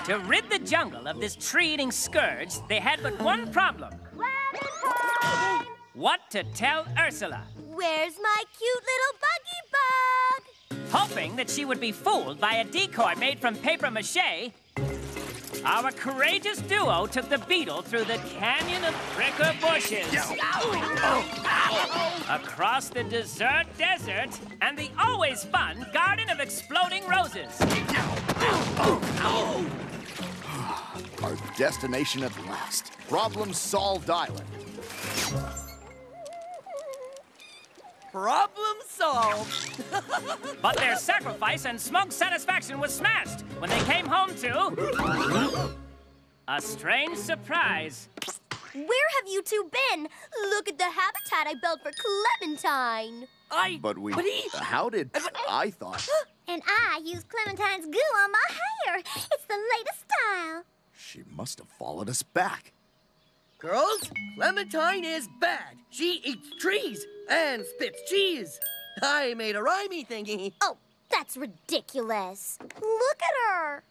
S15: To rid the jungle of this tree-eating scourge, they had but one problem. What to tell Ursula?
S10: Where's my cute little buggy bug?
S15: Hoping that she would be fooled by a decoy made from papier-mâché, our courageous duo took the beetle through the canyon of pricker bushes, across the desert desert, and the always fun garden of exploding roses.
S12: Our destination at last. Problem solved island.
S19: Problem solved.
S15: But their sacrifice and smug satisfaction was smashed when they came home to a strange surprise.
S10: Where have you two been? Look at the habitat I built for Clementine.
S12: How did I thought?
S16: And I used Clementine's goo on my hair. It's the latest style.
S12: She must have followed us back.
S19: Girls, Clementine is bad. She eats trees and spits cheese. I made a rhymey thingy.
S10: Oh, that's ridiculous. Look at her.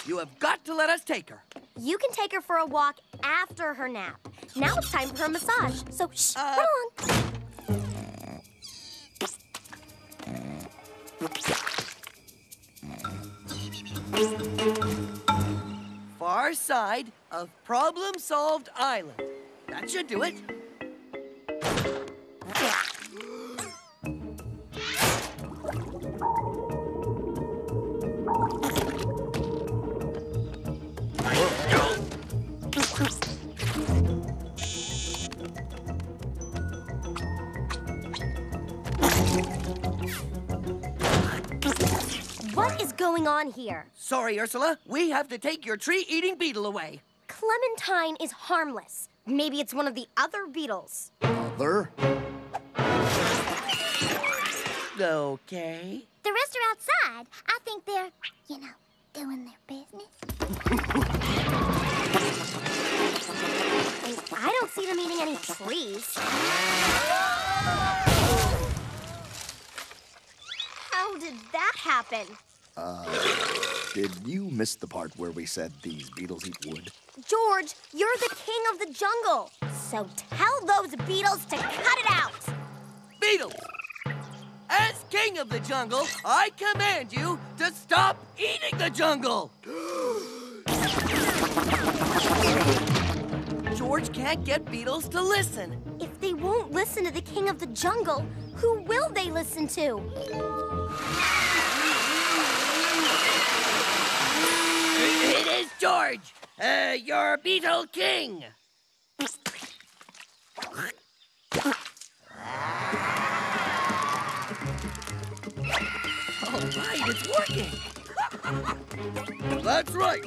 S19: You have got to let us take her.
S10: You can take her for a walk after her nap. Now it's time for her massage, so shh, run along.
S19: Far side of Problem Solved Island. That should do it.
S10: What is going on here?
S19: Sorry, Ursula. We have to take your tree-eating beetle away.
S10: Clementine is harmless. Maybe it's one of the other beetles.
S12: Other?
S19: Okay.
S16: The rest are outside. I think they're, doing their business.
S10: And I don't see them eating any trees. How did that happen?
S12: Did you miss the part where we said these beetles eat wood?
S10: George, you're the king of the jungle. So tell those beetles to cut it out.
S19: Beetles! As king of the jungle, I command you to stop eating the jungle! George can't get beetles to listen.
S10: If they won't listen to the king of the jungle, who will they listen to?
S19: It is George, your beetle king. All right, it's working. That's right.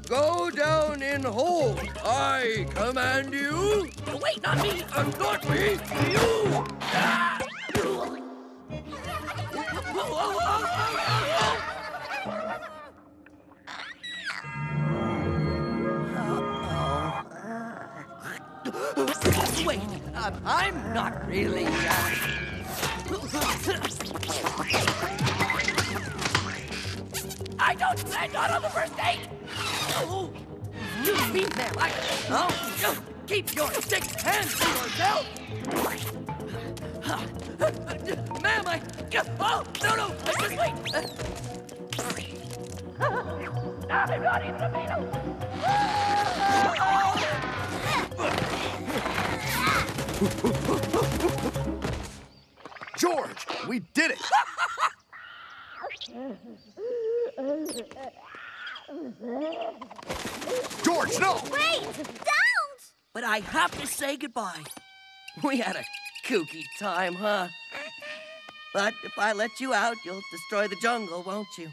S19: Go down in hold. I command you. Wait, not me. Not me. You. Ah. Wait, I'm not really, I don't plan not on the first date! Oh, you mean, ma'am, keep your sick hands to yourself! Ma'am, oh, no, just wait! I'm not even available!
S12: George, we did it! George, no!
S16: Wait! Don't!
S19: But I have to say goodbye. We had a kooky time, huh? But if I let you out, you'll destroy the jungle, won't you?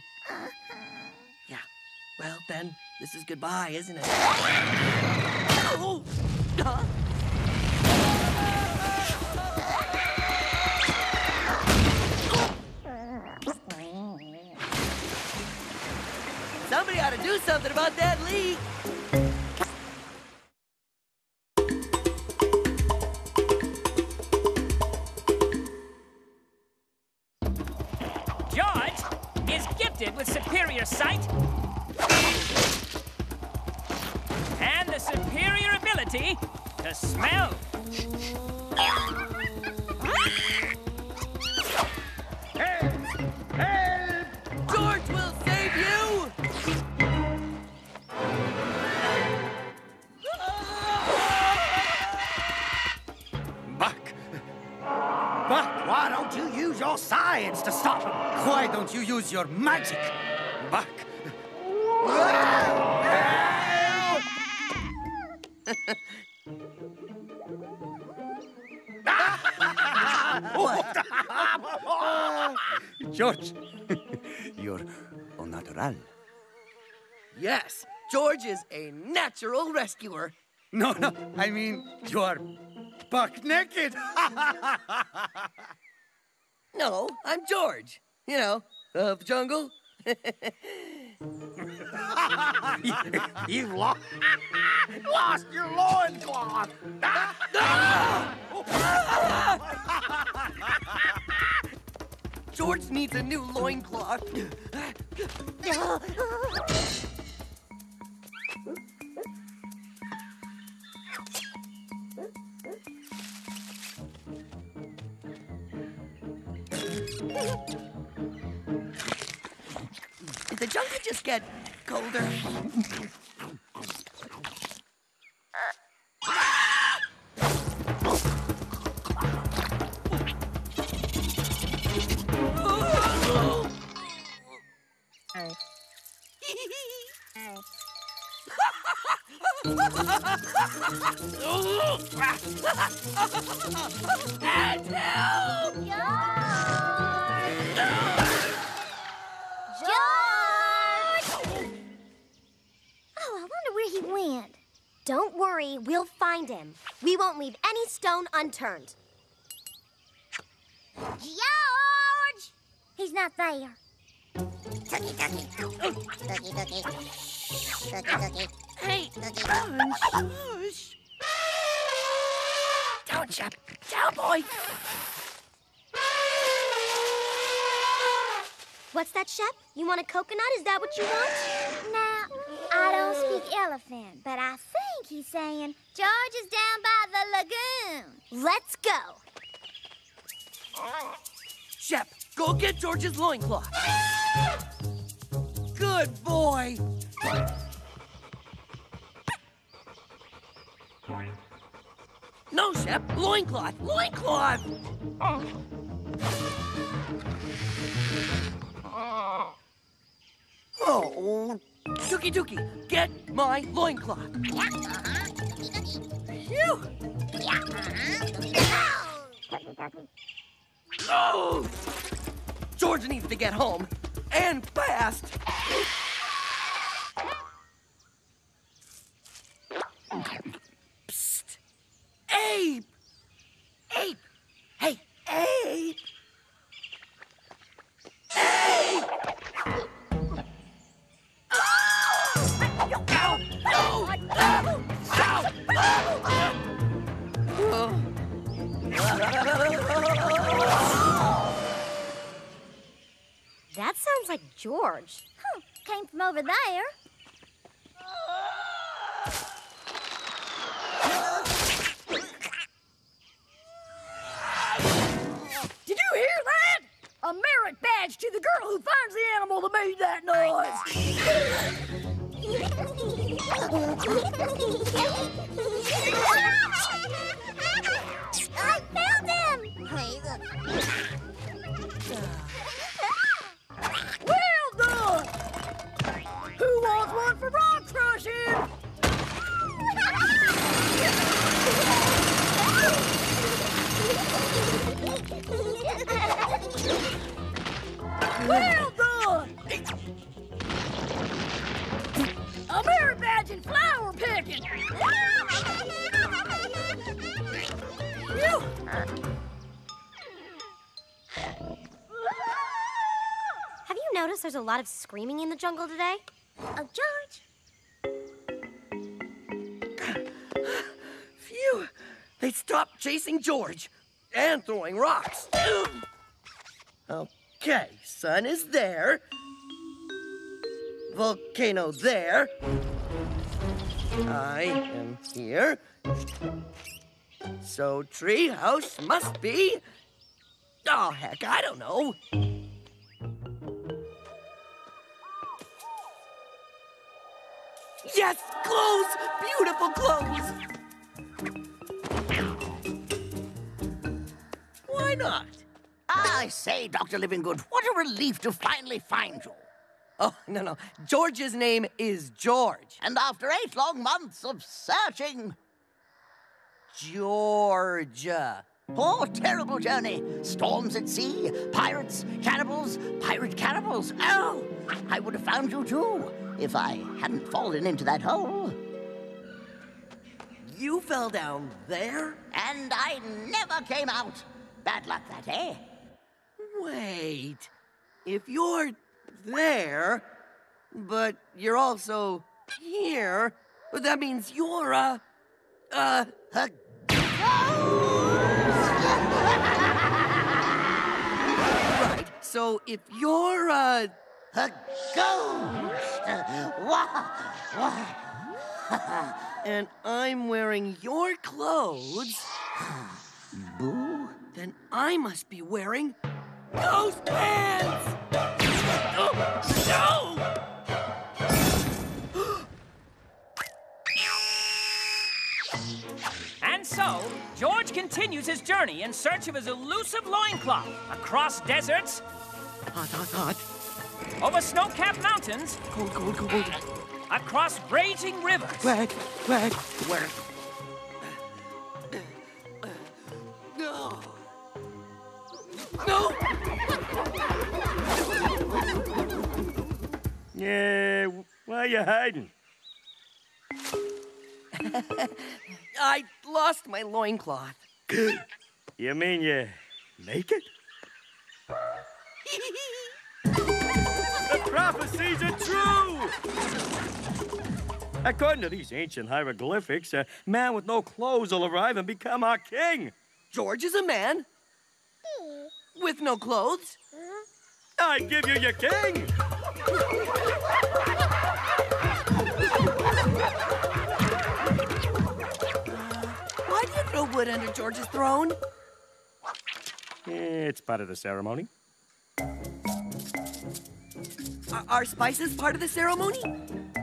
S19: Yeah. Well, then, this is goodbye, isn't it? Oh! Huh? Somebody ought to do something about that leak.
S15: George is gifted with superior sight and the superior ability to smell.
S19: Help! George will save you!
S18: Buck! Buck, why don't you use your science to stop him? Why don't you use your magic? Buck! George, you're au natural.
S19: Yes, George is a natural rescuer.
S18: No, I mean, you are buck naked.
S19: No, I'm George. You know, of the jungle.
S18: You lost your loincloth.
S19: George needs a new loincloth. Did the jungle just get colder? And help!
S16: Oh, I wonder where he went. Don't worry, we'll find him. We won't leave any stone unturned. George! He's not there. Ducky, ducky. Ducky, ducky. Ducky, ducky.
S19: Hey, shush. Down, Shep. Down, boy.
S16: What's that, Shep? You want a coconut? Is that what you want? Nah, I don't speak elephant, but I think he's saying George is down by the lagoon. Let's go.
S19: Shep, go get George's loincloth. Good boy. No, Shep, loincloth, loincloth. Oh, Dookie Dookie, get my loincloth. Phew. Oh! George needs to get home, and fast. Psst. Ape! Ape! Hey, Ape! Ape! Oh! Ow! No! Ow! Ow!
S16: That sounds like George. Came from over there.
S20: Did you hear that? A merit badge to the girl who finds the animal that made that noise.
S16: I found him!
S20: Well done! Who wants one for rock crushing? Well done! A merit badge in flower picking! Phew.
S16: Have you noticed there's a lot of screaming in the jungle today? Oh, George!
S19: Phew! They stopped chasing George and throwing rocks. Okay, sun is there. Volcano there. I am here. So treehouse must be... Oh, heck, I don't know. Yes, clothes! Beautiful clothes! Why not?
S18: I say, Dr. Livingood, what a relief to finally find you.
S19: Oh, no. George's name is George.
S18: And after 8 long months of searching...
S19: Georgia.
S18: Oh, terrible journey. Storms at sea, pirates, cannibals, pirate cannibals. Oh, I would have found you too, if I hadn't fallen into that hole.
S19: You fell down there?
S18: And I never came out. Bad luck that, eh?
S19: Wait. If you're there, but you're also here, that means you're a
S18: ghost!
S19: Right. So if you're a
S18: ghost,
S19: and I'm wearing your clothes,
S18: Boo,
S19: then I must be wearing ghost pants! Oh, no!
S15: And so, George continues his journey in search of his elusive loincloth across deserts,
S19: Hot.
S15: over snow-capped mountains,
S19: Cold.
S15: across raging rivers.
S19: Wet. No.
S6: Yeah, why are you hiding?
S19: I lost my loincloth.
S6: You mean you're naked? The prophecies are true! According to these ancient hieroglyphics, a man with no clothes will arrive and become our king.
S19: George is a man with no clothes.
S6: I give you your king!
S19: Why do you throw wood under George's throne?
S6: It's part of the ceremony.
S19: Are spices part of the ceremony?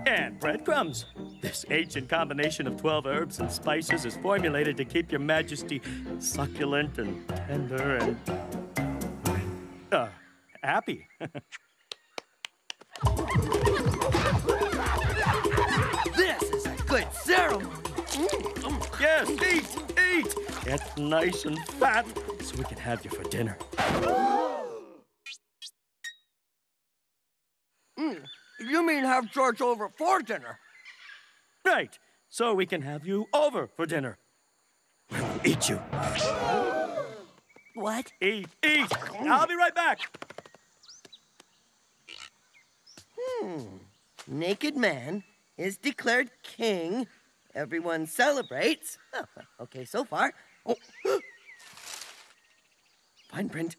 S6: And breadcrumbs. This ancient combination of 12 herbs and spices is formulated to keep your majesty succulent and tender and... happy.
S19: This is a good ceremony.
S6: Yes, eat! Get nice and fat so we can have you for dinner.
S19: You mean have George over for dinner?
S6: Right, so we can have you over for dinner. We'll eat you.
S19: What?
S6: Eat! I'll be right back.
S19: Naked man is declared king. Everyone celebrates. Oh, okay, so far. Oh. fine print.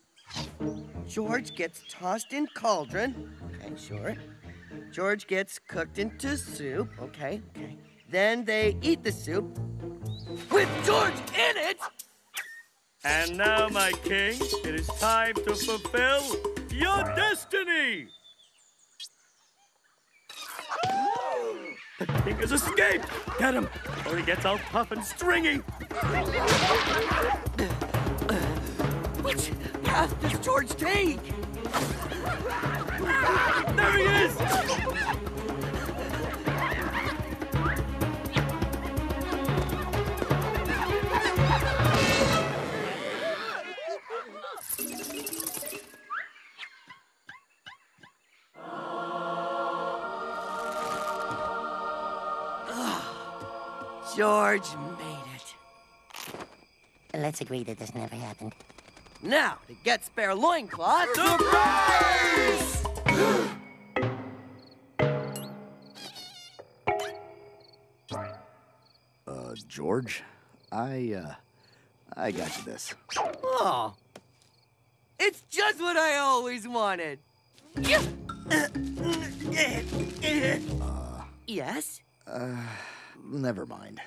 S19: George gets tossed in cauldron. Okay, sure. George gets cooked into soup. Okay. Then they eat the soup with George in it.
S6: And now, my king, it is time to fulfill your destiny! The king has escaped! Get him, or he gets all tough and stringy!
S19: Which path does George take?
S6: There he is!
S19: George made it.
S18: Let's agree that this never happened.
S19: Now, to get spare loincloth.
S18: Surprise!
S12: George, I got you this.
S19: Oh, it's just what I always wanted. Yes?
S12: Never mind.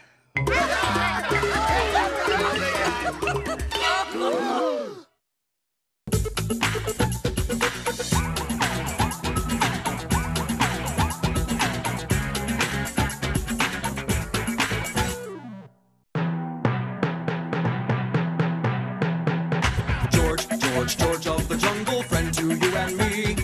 S1: George of the jungle, friend to you and me.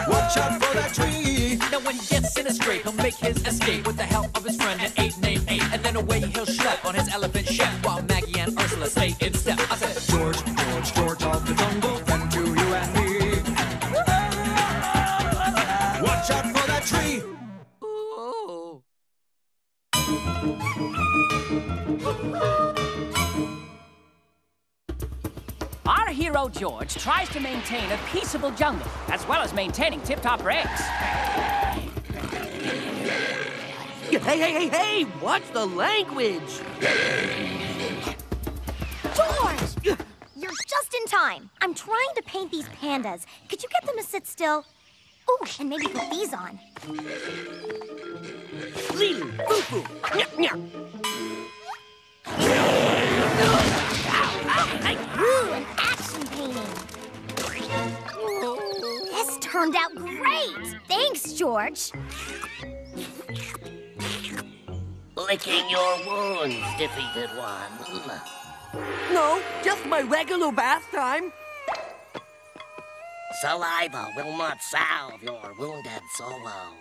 S1: Watch out for that tree.
S14: Now when he gets in a scrape, he'll make his escape with the help of his friend, an ape named Ape. And then away he'll schlep on his elephant shep, while Maggie and Ursula stay in step. I said,
S1: George of the jungle, friend to you and me. Watch out for that tree.
S19: Oh.
S15: Our hero George tries to maintain a peaceable jungle, as well as maintaining tip-top ranks.
S19: Hey! Watch the language!
S16: George! You're just in time. I'm trying to paint these pandas. Could you get them to sit still? Ooh, and maybe put these on.
S19: Lily, foo-foo, nyah.
S16: Ooh, an action painting. This turned out great. Thanks, George.
S18: Licking your wounds, defeated one.
S19: No, just my regular bath time.
S18: Saliva will not salve your wounded solo.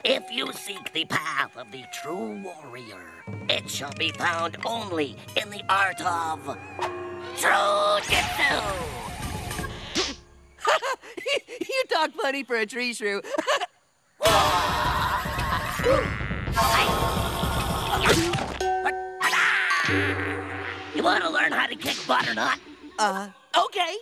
S18: If you seek the path of the true warrior, it shall be found only in the art of surrogate.
S19: You talk funny for a tree shrew.
S18: You want to learn how to kick butt or not?
S19: Okay.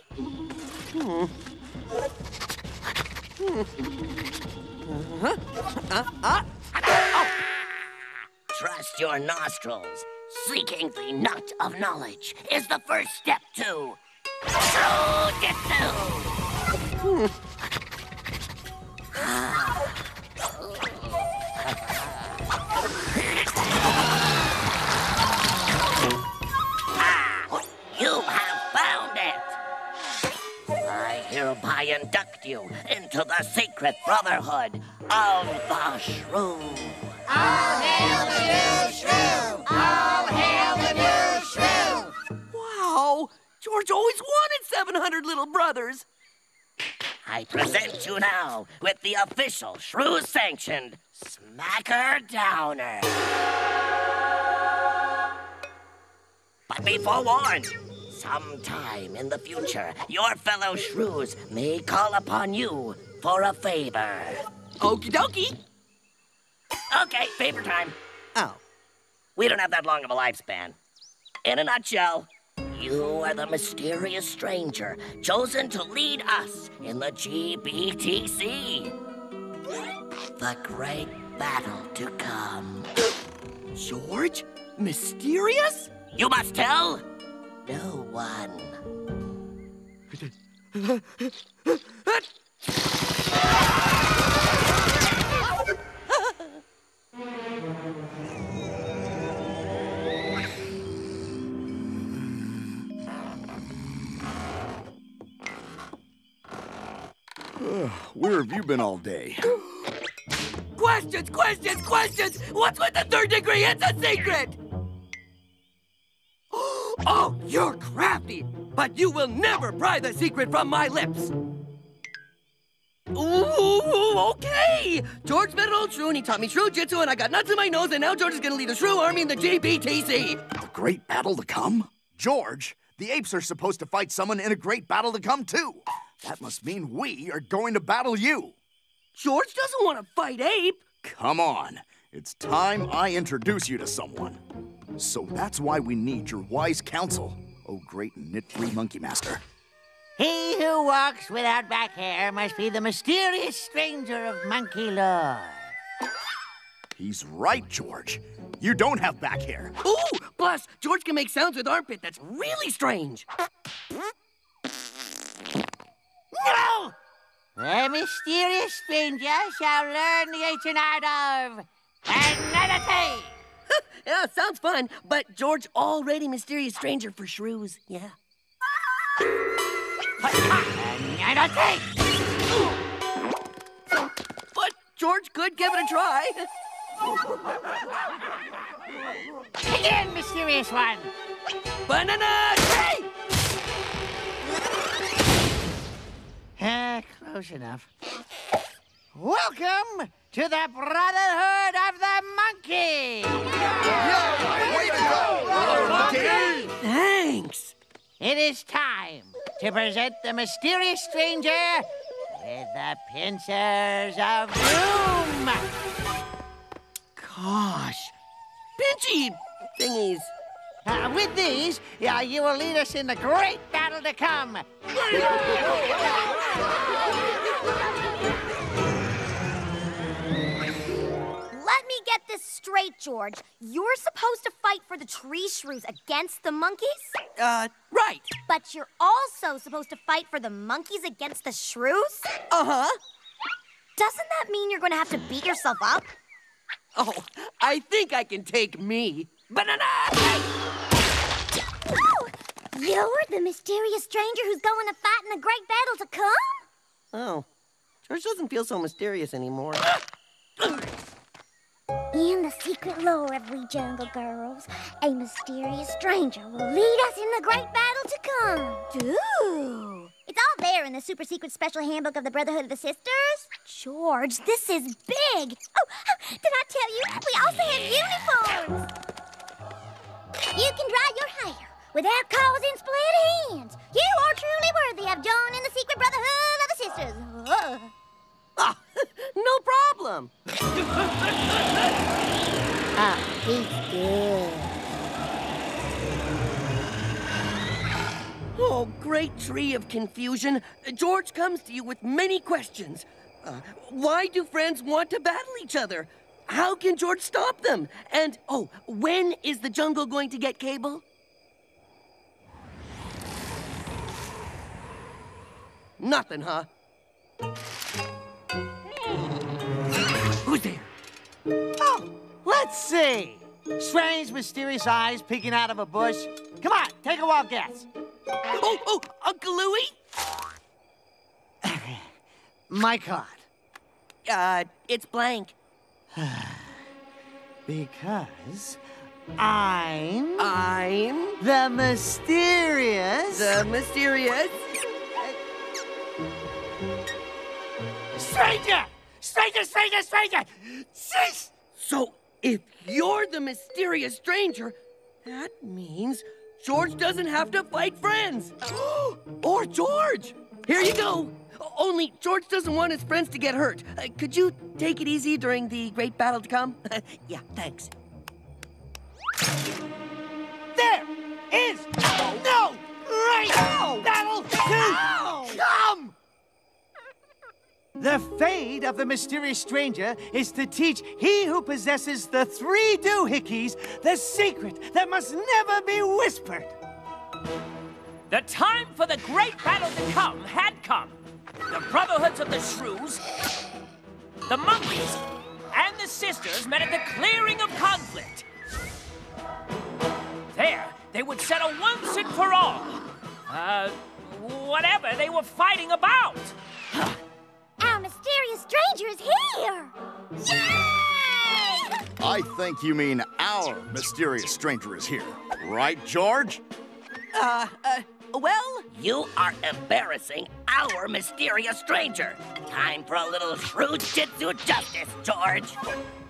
S18: Trust your nostrils. Seeking the nut of knowledge is the first step to surrogate. You have found it! I hereby induct you into the secret brotherhood of the Shrew.
S5: All hail the new shrew! All hail the new shrew!
S19: Wow! George always wanted 700 little brothers.
S18: I present you now with the official Shrew-sanctioned Smacker Downer. But be forewarned, sometime in the future, your fellow Shrews may call upon you for a favor.
S19: Okie dokie.
S18: Okay, favor time.
S19: Oh.
S18: We don't have that long of a lifespan. In a nutshell, you are the mysterious stranger chosen to lead us in the GBTC. The great battle to come.
S19: George? Mysterious?
S18: You must tell
S19: no one.
S12: Where have you been all day?
S19: Questions, questions, questions! What's with the third degree? It's a secret! Oh, you're crafty! But you will never pry the secret from my lips! Ooh, okay! George met an old shrew and he taught me shrew jitsu and I got nuts in my nose and now George is gonna lead a shrew army in the GBTC!
S12: The great battle to come? George, the apes are supposed to fight someone in a great battle to come too. That must mean we are going to battle you.
S19: George doesn't want to fight Ape.
S12: Come on. It's time I introduce you to someone. So that's why we need your wise counsel, oh great knit-free monkey master.
S21: He who walks without back hair must be the mysterious stranger of monkey lore.
S12: He's right, George. You don't have back hair.
S19: Ooh, plus George can make sounds with armpit that's really strange.
S21: No! The mysterious stranger shall learn the ancient art of penalty.
S19: Yeah, sounds fun, but George already mysterious stranger for shrews, yeah.
S21: Penalty!
S19: But George could give it a try.
S21: Again, mysterious one.
S19: Banana tree!
S21: Close enough. Welcome to the Brotherhood of the Monkey!
S12: Yeah, way to go, Brother Monkey!
S19: Thanks!
S21: It is time to present the mysterious stranger with the pincers of doom!
S19: Gosh, pinchy thingies.
S21: With these, you will lead us in the great battle to come.
S16: Let me get this straight, George. You're supposed to fight for the tree shrews against the monkeys?
S19: Right.
S16: But you're also supposed to fight for the monkeys against the shrews?
S19: Uh-huh.
S16: Doesn't that mean you're going to have to beat yourself up?
S19: Oh, I think I can take me. Banana!
S16: Oh, you're the mysterious stranger who's going to fight in the great battle to come?
S19: Oh, George doesn't feel so mysterious anymore.
S16: In the secret lore of we jungle girls, a mysterious stranger will lead us in the great battle to come. Ooh! It's all there in the super secret special handbook of the Brotherhood of the Sisters. George, this is big. Oh, did I tell you? We also have uniforms. You can dry your hair without causing split hands. You are truly worthy of joining the secret Brotherhood of the Sisters.
S19: Ah, no problem.
S16: He's good.
S19: Oh, great tree of confusion. George comes to you with many questions. Why do friends want to battle each other? How can George stop them? And, oh, when is the jungle going to get cable? Nothing, huh? Who's there?
S21: Oh, let's see. Strange, mysterious eyes peeking out of a bush. Come on, take a wild guess.
S19: Oh, Uncle Louie?
S21: My card.
S19: It's blank.
S21: Because I'm
S19: the
S21: mysterious stranger! Stranger! Cease!
S19: So, if you're the mysterious stranger, that means George doesn't have to fight friends. Or George! Here you go. Only George doesn't want his friends to get hurt. Could you take it easy during the great battle to come? Yeah, thanks.
S21: There is no great battle to come! The fate of the mysterious stranger is to teach he who possesses the 3 doohickeys the secret that must never be whispered.
S15: The time for the great battle to come had come. The brotherhoods of the shrews, the monkeys, and the sisters met at the clearing of conflict. There, they would settle once and for all. Whatever they were fighting about.
S16: Our mysterious stranger is here! Yay!
S12: I think you mean our mysterious stranger is here. Right, George?
S19: Well?
S18: You are embarrassing our mysterious stranger. Time for a little shrew-jitsu justice, George.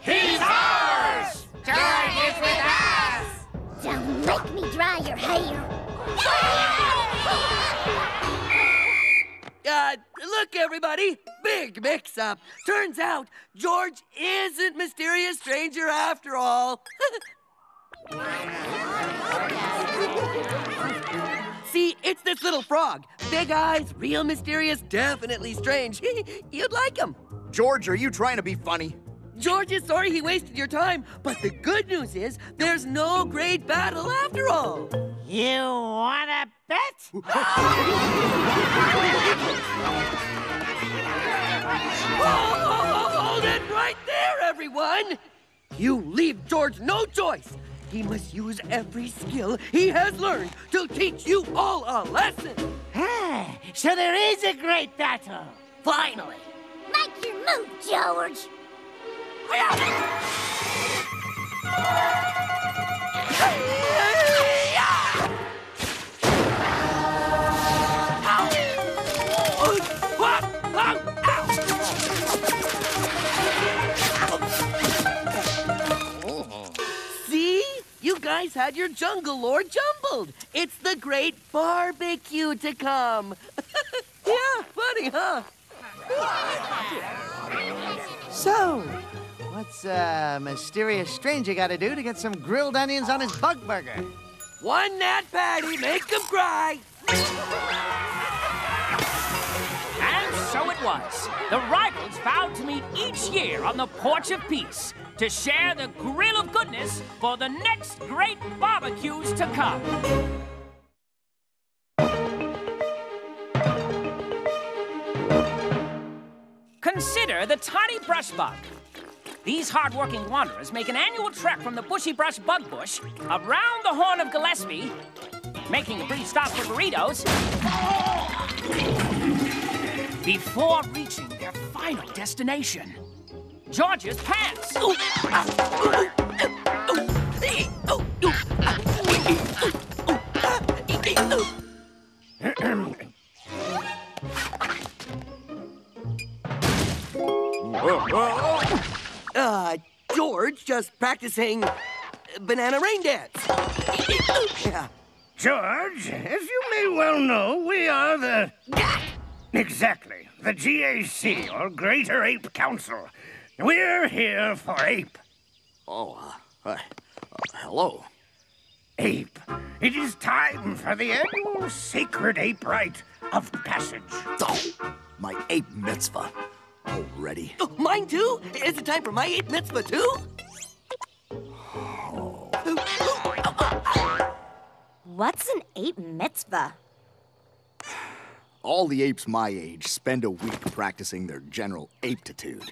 S1: He's ours!
S16: George is with us! Don't make me dry your hair.
S19: Look, everybody! Big mix-up. Turns out, George isn't mysterious stranger after all. See, it's this little frog. Big eyes, real mysterious, definitely strange. You'd like him.
S12: George, are you trying to be funny?
S19: George is sorry he wasted your time, but the good news is there's no great battle after all.
S21: You wanna bet?
S19: Hold it right there, everyone! You leave George no choice. He must use every skill he has learned to teach you all a lesson.
S21: So there is a great battle.
S18: Finally.
S16: Make your move, George.
S19: See? You guys had your jungle lore jumbled. It's the great barbecue to come. Yeah, funny, huh?
S21: So, what's a mysterious stranger got to do to get some grilled onions on his bug burger?
S19: One nat patty, make them cry.
S15: And so it was. The rivals vowed to meet each year on the Porch of Peace to share the grill of goodness for the next great barbecues to come. Consider the tiny brush bug. These hard-working wanderers make an annual trek from the bushy brush bug bush around the Horn of Gillespie, making a brief stop for burritos, before reaching their final destination, George's pants.
S19: George just practicing banana rain dance. Yeah.
S7: George, as you may well know, we are the... Exactly, the GAC, or Greater Ape Council. We're here for Ape.
S12: Hello.
S7: Ape, it is time for the annual sacred ape rite of passage.
S12: Oh, my ape mitzvah. Already?
S19: Oh, mine too? Is it time for my ape mitzvah too?
S16: What's an ape mitzvah?
S12: All the apes my age spend a week practicing their general aptitude.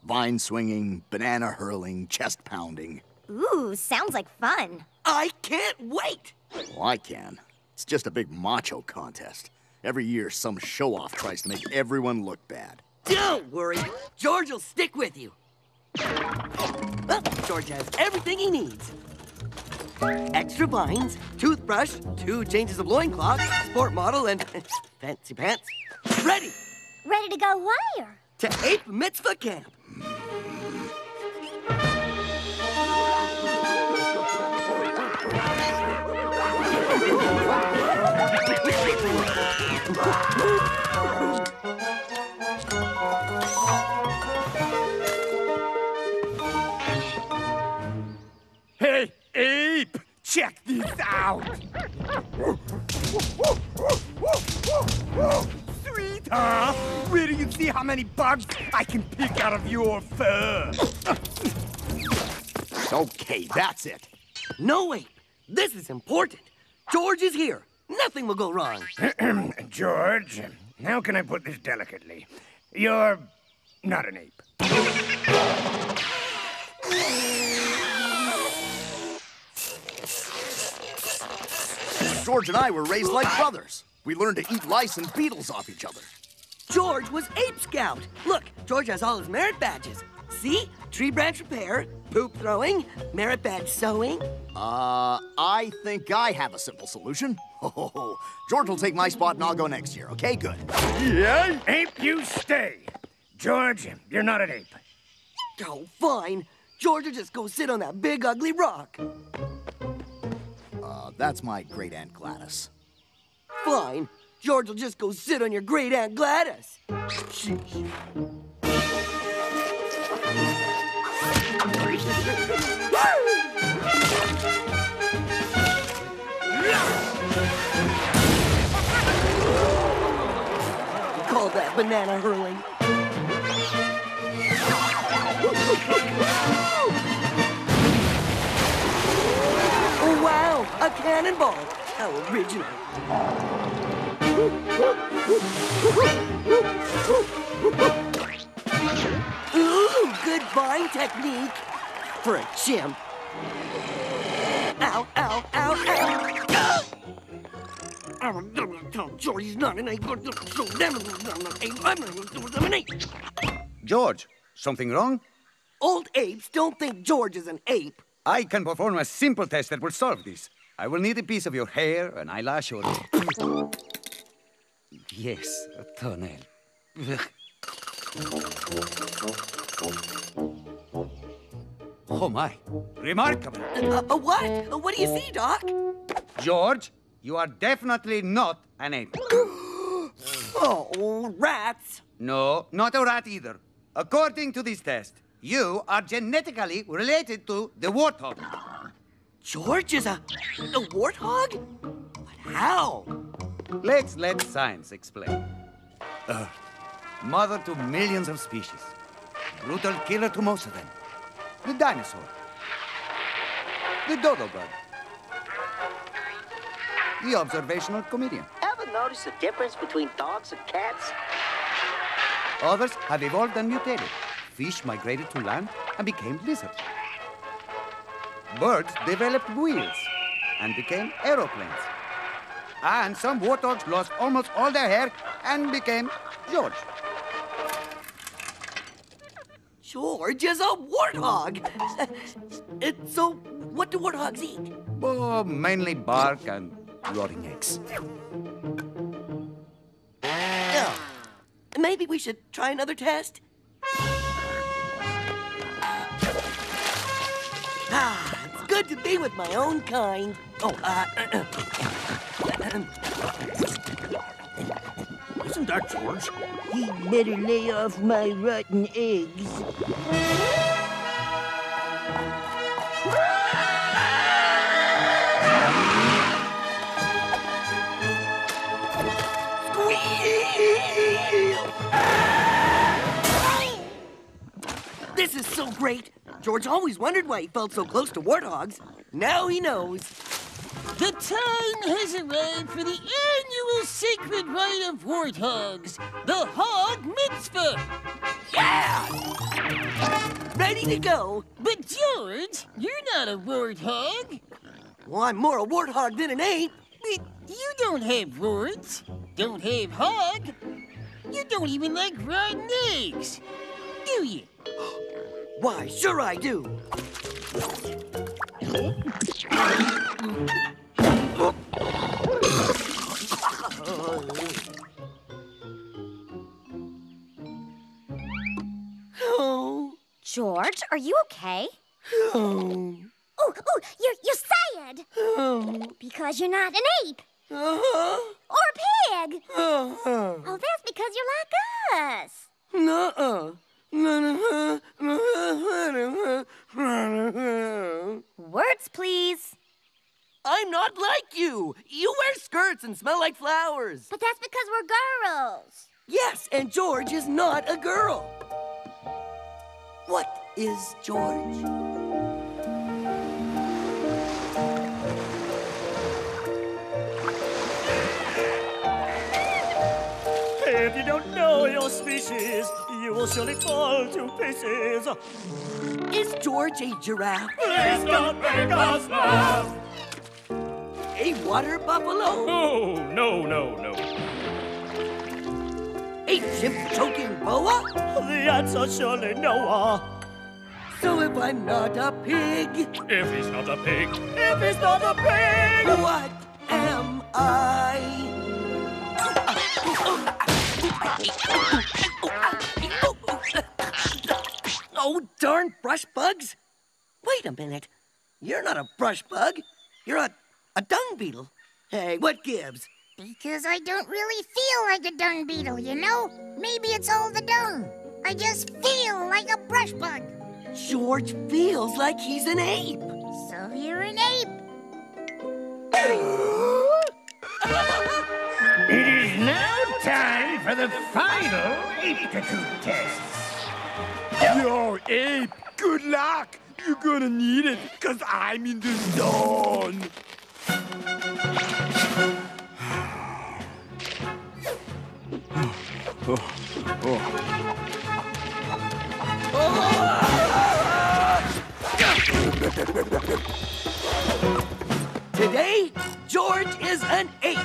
S12: Vine swinging, banana hurling, chest pounding.
S16: Ooh, sounds like fun.
S19: I can't wait!
S12: Well, I can. It's just a big macho contest. Every year, some show-off tries to make everyone look bad.
S19: Don't worry, George will stick with you. Well, George has everything he needs. Extra vines, toothbrush, 2 changes of loincloth, sport model, and fancy pants. Ready!
S16: Ready to go where?
S19: To Ape Mitzvah Camp.
S7: Hey, Ape! Check this out! Sweet, huh? Where do you see how many bugs I can pick out of your fur?
S12: Okay, that's it.
S19: No, Ape. This is important. George is here. Nothing will go wrong.
S7: George, how can I put this delicately? You're not an ape.
S12: George and I were raised like brothers. We learned to eat lice and beetles off each other.
S19: George was Ape Scout. Look, George has all his merit badges. See? Tree branch repair, poop throwing, merit badge sewing.
S12: I think I have a simple solution. Oh, George will take my spot and I'll go next year, okay? Good.
S7: Yeah? Ape, you stay. George, you're not an ape.
S19: Oh, fine. George will just go sit on that big, ugly rock.
S12: That's my great Aunt Gladys.
S19: Fine. George will just go sit on your great Aunt Gladys. Sheesh. Call that banana hurling. Oh, wow, a cannonball. How original. Ooh, good vine technique for a chimp. Ow, ow, ow, ow. George, he's not an ape. I'm an ape.
S17: George, something wrong?
S19: Old apes don't think George is an ape.
S17: I can perform a simple test that will solve this. I will need a piece of your hair, an eyelash, or... Yes, a toenail. Oh, my. Remarkable.
S19: What? What do you see, Doc?
S17: George, you are definitely not an ape.
S19: Oh, rats.
S17: No, not a rat either. According to this test, you are genetically related to the warthog.
S19: George is a warthog? But how?
S17: Let's let science explain. Mother to millions of species. Brutal killer to most of them. The dinosaur. The dodo bird. The observational comedian.
S3: Ever notice the difference between dogs and cats?
S17: Others have evolved and mutated. Fish migrated to land and became lizards. Birds developed wheels and became aeroplanes. And some warthogs lost almost all their hair and became George.
S19: George is a warthog. So, what do warthogs eat?
S17: Oh, mainly bark and rotting eggs.
S19: Oh. Maybe we should try another test? It's good to be with my own kind. Oh,
S7: Isn't that George?
S3: He'd better lay off my rotten eggs.
S19: This is so great. George always wondered why he felt so close to warthogs. Now he knows.
S9: The time has arrived for the annual sacred rite of warthogs, the Hog Mitzvah.
S19: Yeah! Ready to go.
S9: But George, you're not a warthog.
S19: Well, I'm more a warthog than an ape.
S9: But you don't have warts, don't have hog. You don't even like rotten eggs, do you?
S19: Why, sure I do.
S16: Oh. George, are you okay?
S19: Oh.
S16: You're sad.
S19: Oh.
S16: Because you're not an ape.
S19: Uh-huh.
S16: Or a pig.
S19: Uh-huh.
S16: Oh, that's because you're like us.
S19: Nuh-uh.
S16: Words, please.
S19: I'm not like you. You wear skirts and smell like flowers.
S16: But that's because we're girls.
S19: Yes, and George is not a girl. What is George?
S6: If you don't know your species, you will surely fall to pieces.
S19: Is George a giraffe?
S6: Please don't make us laugh.
S19: A water buffalo?
S6: Oh, no, no, no.
S19: A chimp-choking boa?
S6: The answer surely no.
S19: So if I'm not a pig...
S6: If he's not a pig... If he's not a pig...
S19: What am I? Oh, darn brush bugs! Wait a minute. You're not a brush bug. You're a dung beetle. Hey, what gives?
S11: Because I don't really feel like a dung beetle, you know? Maybe it's all the dung. I just feel like a brush bug.
S19: George feels like he's an ape.
S11: So you're an ape.
S7: It is now time for the final aptitude test.
S8: Yo, Ape, good luck. You're gonna need it, because I'm in the zone.
S19: Today, George is an ape.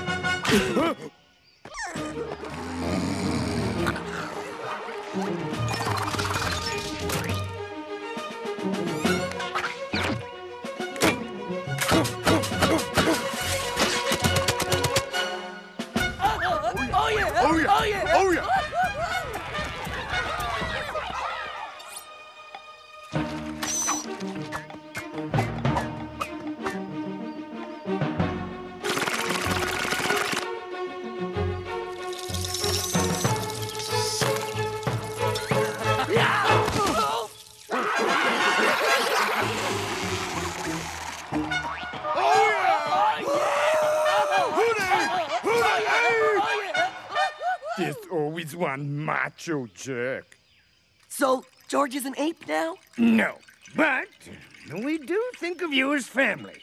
S8: Oh yeah! Oh yeah! Oh yeah! There's always one macho jerk.
S19: So, George is an ape now?
S7: No, but we do think of you as family.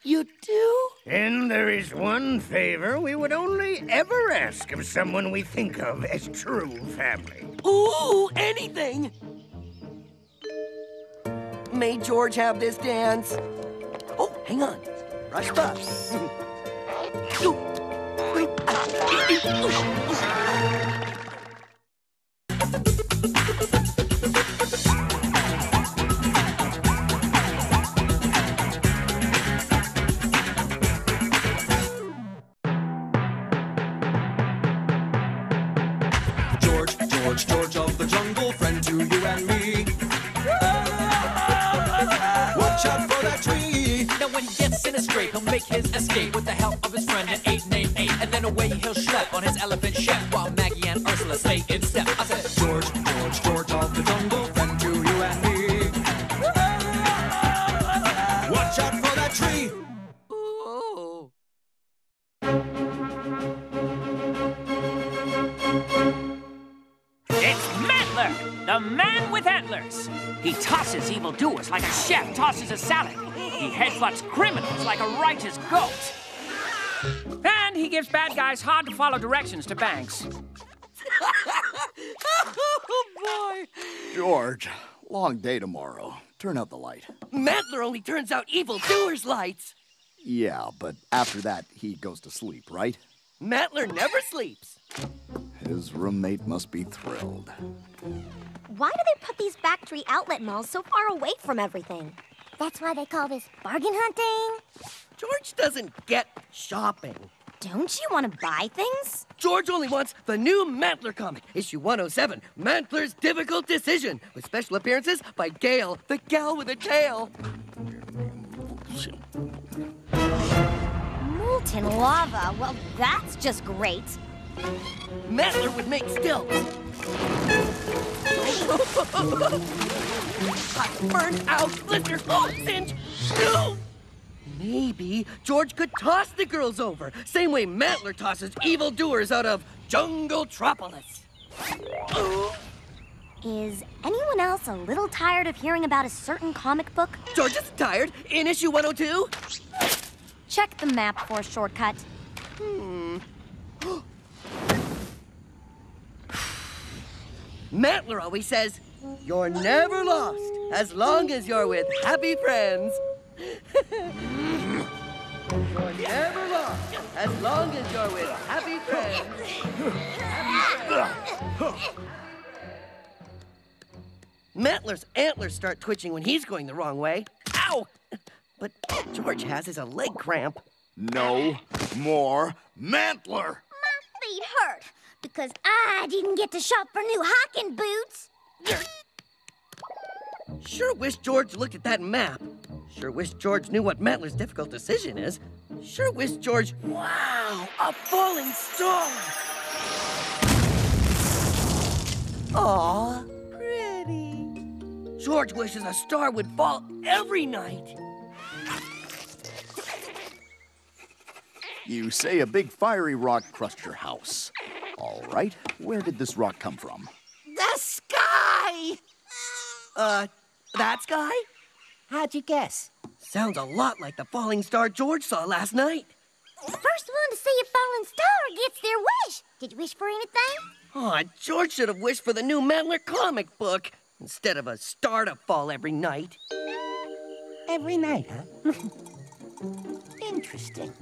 S19: You do?
S7: And there is one favor we would only ever ask of someone we think of as true family.
S19: Ooh, anything! May George have this dance? Oh, hang on. Brush buffs.
S1: George of the jungle, friend to you and me. Watch out for that tree.
S14: Now when he gets in a scrape, he'll make his escape with the help of his friend, an ape named Ape. And then away he'll schlep on his elephant shep, while Maggie and Ursula stay in step. I said,
S1: George of the jungle, friend to you and me. Watch out for that tree.
S19: Oh.
S15: It's Mantler, the man with antlers. He tosses evildoers like a chef tosses a salad. He headbutts criminals like a righteous goat. And he gives bad guys hard-to-follow directions to banks.
S19: Oh, boy.
S12: George, long day tomorrow. Turn out the light.
S19: Mantler only turns out evildoers' lights.
S12: Yeah, but after that, he goes to sleep, right?
S19: Mantler never sleeps.
S12: His roommate must be thrilled.
S16: Why do they put these factory outlet malls so far away from everything? That's why they call this bargain hunting.
S19: George doesn't get shopping.
S16: Don't you want to buy things?
S19: George only wants the new Mantler comic, issue 107, Mantler's Difficult Decision, with special appearances by Gail, the gal with a tail.
S16: Molten lava? Well, that's just great.
S19: Mantler would make stilts. Hot, burnt out, blisters, oh, singe. No! Maybe George could toss the girls over, same way Mantler tosses evildoers out of Jungle-tropolis.
S16: Is anyone else a little tired of hearing about a certain comic book?
S19: George is tired. In issue 102?
S16: Check the map for a shortcut.
S19: Mantler always says, "You're never lost as long as you're with happy friends." You're never lost as long as you're with happy friends. Mantler's antlers start twitching when he's going the wrong way. Ow! But George has is a leg cramp.
S12: No more Mantler.
S11: My feet hurt because I didn't get to shop for new hiking boots.
S19: Sure wish George looked at that map. Sure wish George knew what Mantler's difficult decision is. Sure wish George... Wow! A falling star! Aw, pretty. George wishes a star would fall every night.
S12: You say a big fiery rock crushed your house. All right, where did this rock come from?
S19: The sky! That sky?
S21: How'd you guess?
S19: Sounds a lot like the falling star George saw last night.
S11: First one to see a falling star gets their wish. Did you wish for anything?
S19: Aw, George should have wished for the new Mantler comic book instead of a star to fall every night.
S21: Every night, huh? Interesting.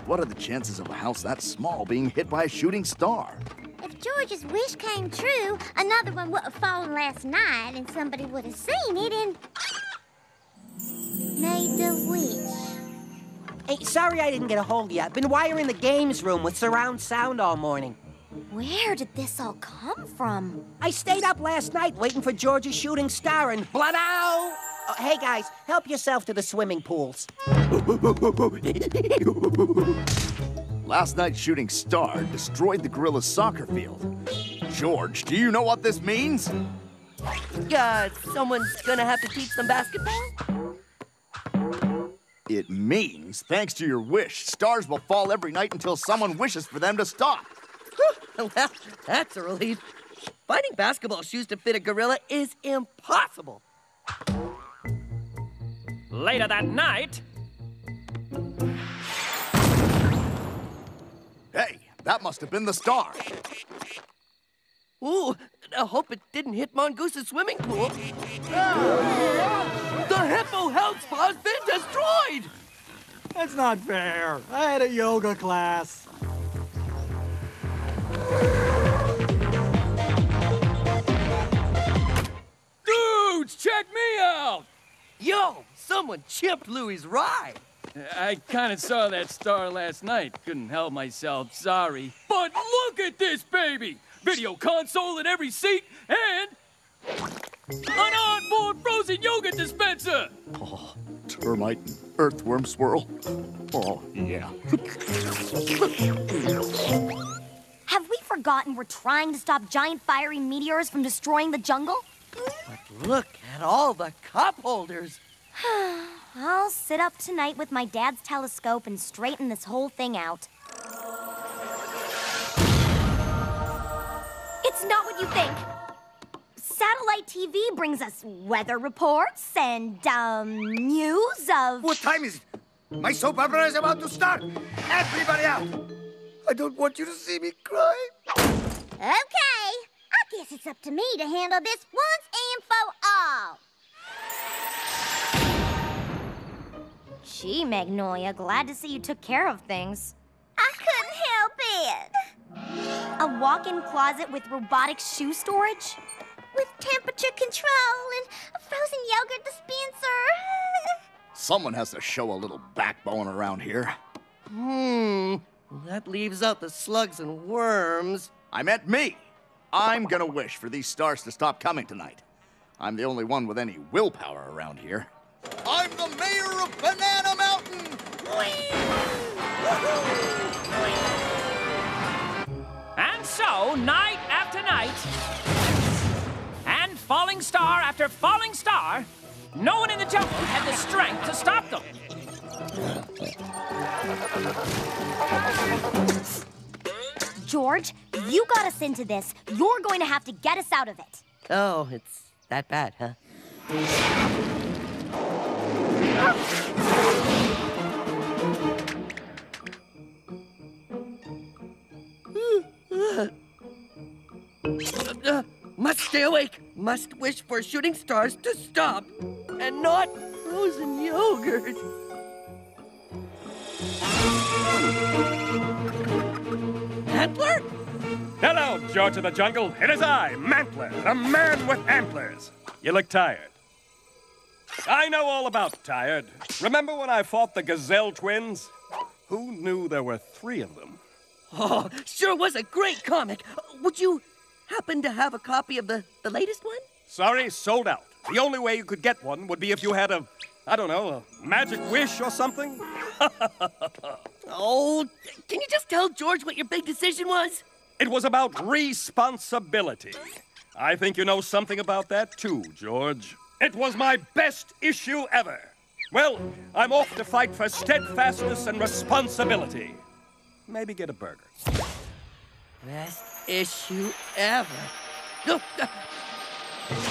S12: What are the chances of a house that small being hit by a shooting star?
S11: If George's wish came true, another one would have fallen last night and somebody would have seen it and made the wish.
S21: Hey, sorry I didn't get a hold of you. I've been wiring the games room with surround sound all morning.
S10: Where did this all come from?
S21: I stayed up last night waiting for George's shooting star and blood out! Hey guys, help yourself to the swimming pools.
S12: Last night's shooting star destroyed the gorilla's soccer field. George, do you know what this means?
S19: Someone's gonna have to teach them basketball?
S12: It means, thanks to your wish, stars will fall every night until someone wishes for them to stop.
S19: Well, that's a relief. Finding basketball shoes to fit a gorilla is impossible.
S15: Later that night...
S12: Hey, that must have been the star.
S19: Ooh, I hope it didn't hit Mongoose's swimming pool. The hippo health spa's been destroyed!
S2: That's not fair. I had a yoga class.
S6: Dudes, check me out!
S19: Yo, someone chipped Louie's ride.
S6: I kind of saw that star last night. Couldn't help myself, sorry. But look at this baby! Video console in every seat and an onboard frozen yogurt dispenser!
S12: Oh, termite and earthworm swirl. Oh, yeah.
S10: Have we forgotten we're trying to stop giant fiery meteors from destroying the jungle?
S19: But look at all the cup holders.
S10: I'll sit up tonight with my dad's telescope and straighten this whole thing out. It's not what you think. Satellite TV brings us weather reports and, news of...
S7: What time is it? My soap opera is about to start. Everybody out. I don't want you to see me cry.
S11: Okay, I guess it's up to me to handle this once and for all.
S10: Gee, Magnolia, glad to see you took care of things.
S11: I couldn't help it.
S10: A walk-in closet with robotic shoe storage?
S11: With temperature control and a frozen yogurt dispenser.
S12: Someone has to show a little backbone around here.
S19: That leaves out the slugs and worms.
S12: I meant me. I'm gonna wish for these stars to stop coming tonight. I'm the only one with any willpower around here. I'm the mayor of Banana Mountain!
S15: And so, night after night, and falling star after falling star, no one in the jungle had the strength to stop them.
S10: George, you got us into this. You're going to have to get us out of it.
S19: Oh, it's that bad, huh? comic must wish for shooting stars to stop and not frozen yogurt. Antler?
S6: Hello, George of the Jungle. It is I, Mantler, the man with antlers. You look tired. I know all about tired. Remember when I fought the Gazelle twins? Who knew there were 3 of them?
S19: Oh, sure was a great comic. Would you happen to have a copy of the latest one?
S6: Sorry, sold out. The only way you could get one would be if you had a magic wish or something.
S19: Oh, can you just tell George what your big decision was?
S6: It was about responsibility. I think you know something about that too, George. It was my best issue ever. Well, I'm off to fight for steadfastness and responsibility. Maybe get a burger.
S19: Best issue ever.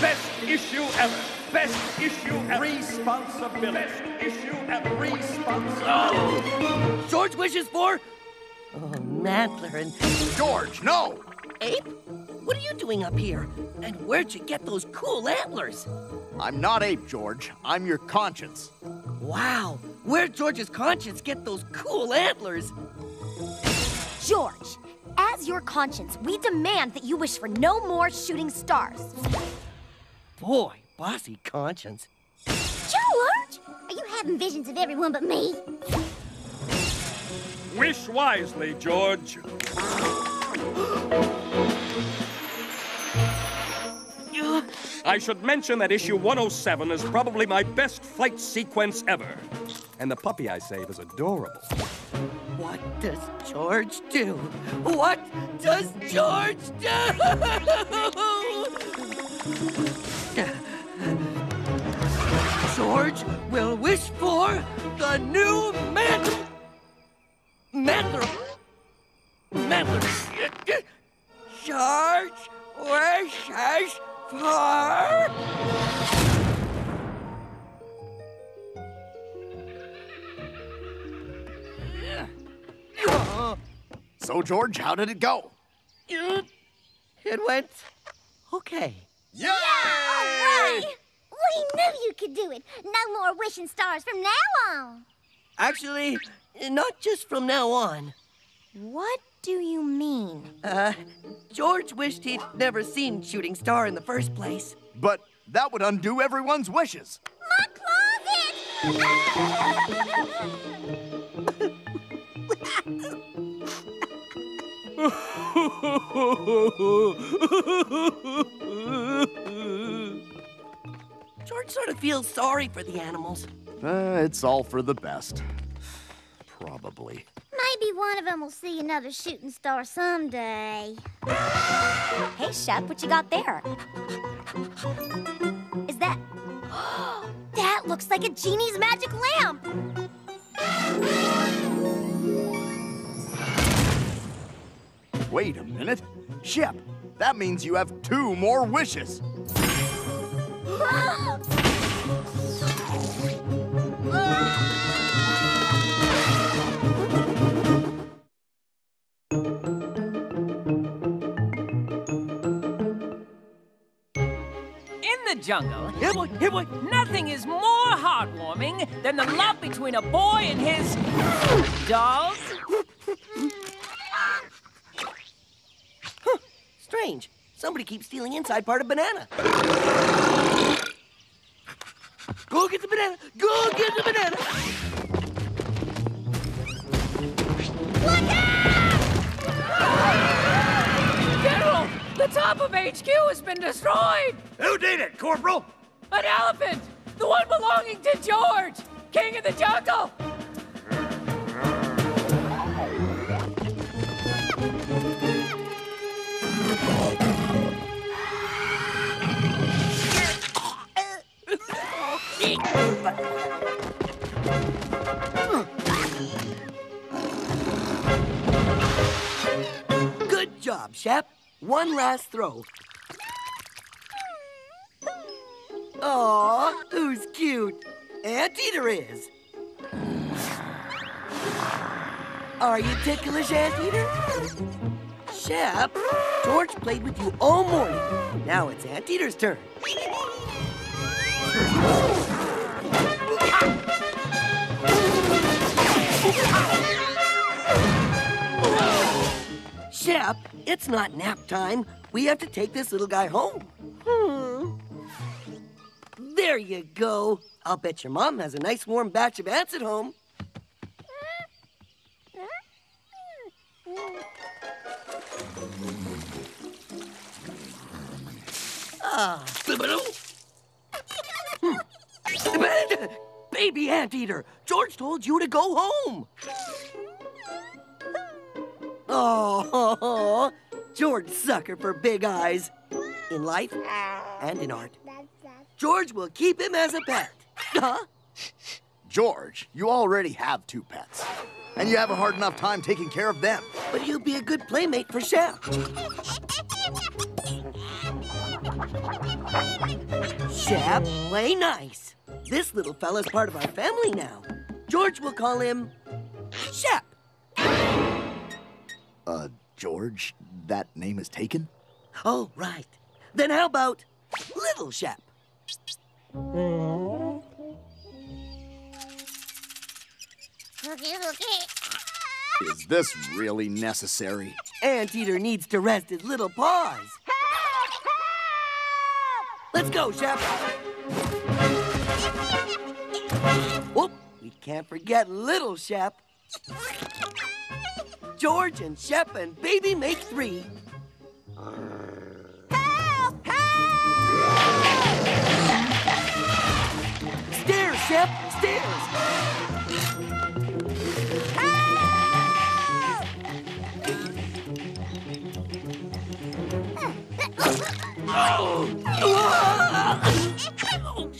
S6: Best issue ever. Best issue ever. Responsibility. Best issue ever. Responsibility.
S19: Oh! George wishes for... Oh, Mantler and...
S12: George, no!
S19: Ape? What are you doing up here? And where'd you get those cool antlers?
S12: I'm not Ape, George. I'm your conscience.
S19: Wow. Where'd George's conscience get those cool antlers?
S16: George, as your conscience, we demand that you wish for no more shooting stars.
S19: Boy, bossy conscience.
S11: George! Are you having visions of everyone but me?
S6: Wish wisely, George. I should mention that issue 107 is probably my best fight sequence ever. And the puppy I save is adorable.
S19: What does George do? What does George do? George will wish for the new Mantler. George wishes for...
S12: So, George, how did it go?
S19: It went okay.
S12: Yay!
S11: All right! We knew you could do it. No more wishing stars from now on.
S19: Actually, not just from now on.
S16: What do you mean?
S19: George wished he'd never seen Shooting Star in the first place.
S12: But that would undo everyone's wishes.
S11: My closet!
S19: George sort of feels sorry for the animals.
S12: It's all for the best. Probably.
S11: Maybe one of them will see another shooting star someday.
S16: Hey, Shep, what you got there? Is that... That looks like a genie's magic lamp!
S12: Wait a minute. Shep, that means you have 2 more wishes.
S15: In the jungle, nothing is more heartwarming than the love between a boy and his dog.
S19: Strange. Somebody keeps stealing inside part of banana. Go get the banana! Go get the banana!
S20: Look out! General, the top of HQ has been destroyed!
S8: Who did it, Corporal?
S20: An elephant! The one belonging to George, King of the Jungle!
S19: Good job, Shep. One last throw. Aw, who's cute? Anteater is. Are you ticklish, Anteater? Shep, George played with you all morning. Now it's Anteater's turn. Shep, it's not nap time. We have to take this little guy home. There you go. I'll bet your mom has a nice warm batch of ants at home. Baby Anteater, George told you to go home. Oh, George sucker for big eyes. In life and in art. George will keep him as a pet. Huh?
S12: George, you already have 2 pets. And you have a hard enough time taking care of them.
S19: But you'll be a good playmate for Shep. Shep, play nice. This little fella's part of our family now. George will call him Shep.
S12: George, that name is taken?
S19: Oh, right. Then how about Little Shep?
S12: Is this really necessary?
S19: Anteater needs to rest his little paws. Let's go, Shep. Whoop, we can't forget Little Shep. George and Shep and baby make 3. Help! Help! Stairs, Shep, stairs. Oh,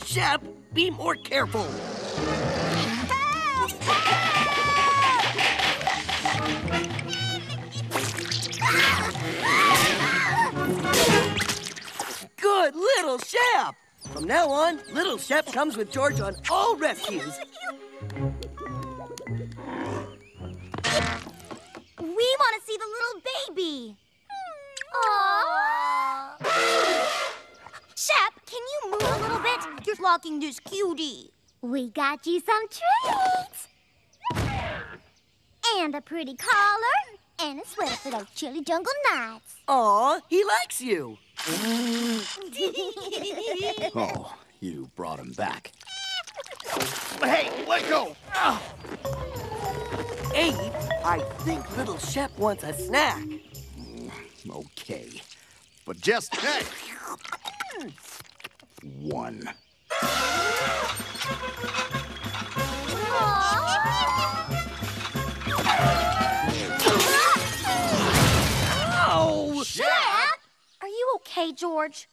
S19: Shep, be more careful. Good little Shep. From now on, little Shep comes with George on all rescues.
S16: We want to see the little baby. Aww. Shep, can you move a little bit? You're blocking this cutie. We got you some treats. And a pretty collar. And a sweater for those chilly jungle nights.
S19: Aw, he likes you.
S12: Oh, you brought him back.
S7: Hey, let go!
S19: Ape, I think little Shep wants a snack.
S12: Okay, but just one.
S19: Oh!
S16: Shep! Are you okay, George?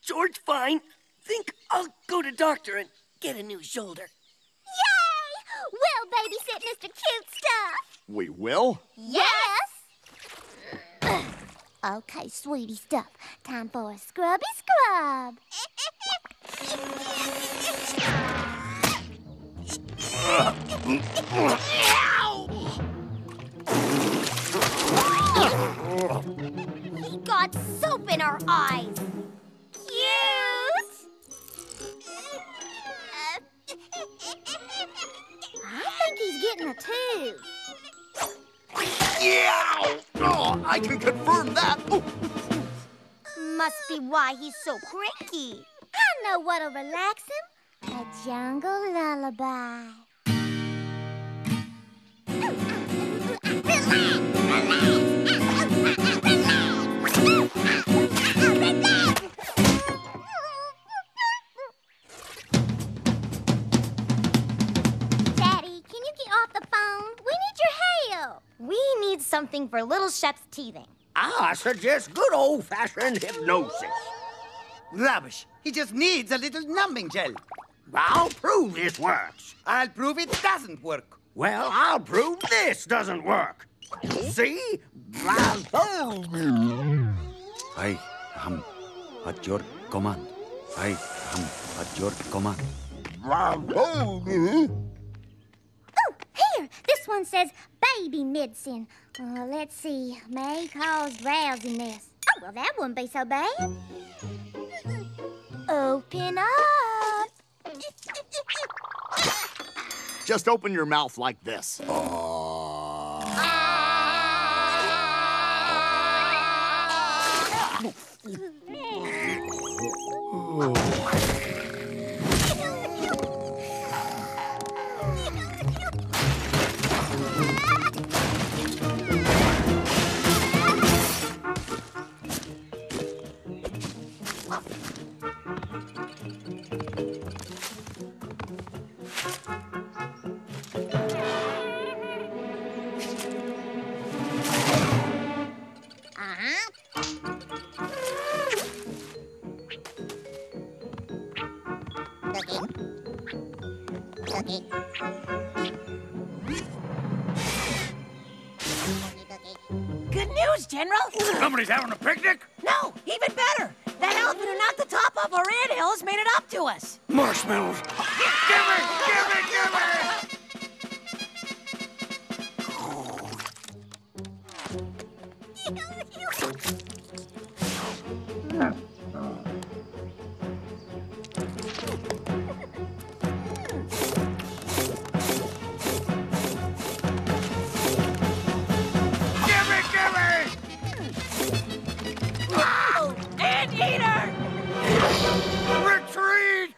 S19: George, fine. Think I'll go to doctor and get a new shoulder.
S16: Yay! We'll babysit Mr. Cute Stuff.
S12: We will?
S16: Yes! Okay, sweetie stuff. Time for a scrubby scrub. He got soap in our eyes. Cute! I think he's getting a tooth.
S12: Yeah! Oh, I can confirm that. Oh.
S16: Must be why he's so cranky. I know what'll relax him. A jungle lullaby. Daddy, can you get off the phone? We need your help. We need something for little Shep's teething.
S7: I suggest good old-fashioned hypnosis.
S17: Rubbish. He just needs a little numbing gel.
S7: I'll prove this works.
S17: I'll prove it doesn't work.
S7: Well, I'll prove this doesn't work. See?
S17: I am at your command. I am at your command.
S16: Oh, here! This this one says baby medicine. Let's see. May cause drowsiness. Oh, well, that wouldn't be so bad. Open up.
S12: Just open your mouth like this.
S20: Good news, General.
S7: Somebody's having a picnic?
S20: No, even better. That elephant who knocked the top off our anthill has made it up to us.
S7: Marshmallows. Give me!
S20: Wow! Anteater!
S7: Retreat!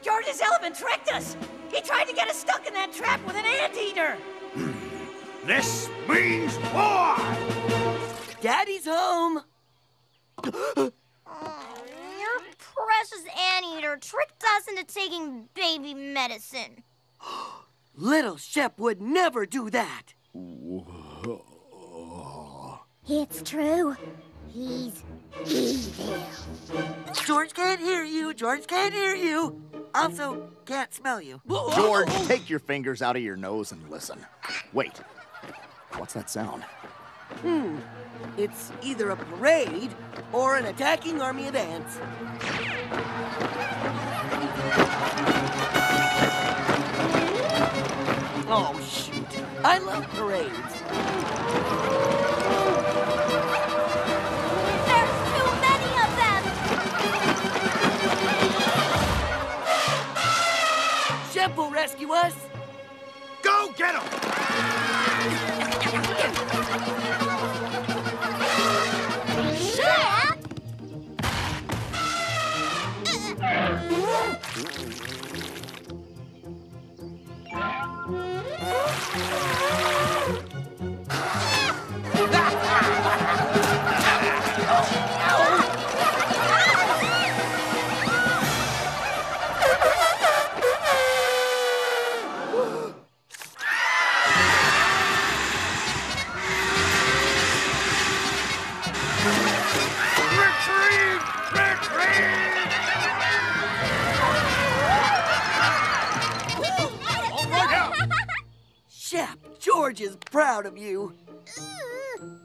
S20: George's elephant tricked us. He tried to get us stuck in that trap with an anteater.
S7: This means war!
S19: Daddy's home.
S16: Your precious anteater tricked us into taking baby medicine.
S19: Little Shep would never do that.
S16: It's true. He's evil.
S19: George can't hear you. George can't hear you. Also, can't smell you.
S12: George, take your fingers out of your nose and listen. Wait. What's that sound?
S19: It's either a parade or an attacking army of ants. Oh, shoot. I love parades.
S16: There's too many of them.
S19: Shep will rescue us.
S7: Go get him!
S16: Shep!
S19: Shep, George is proud of you.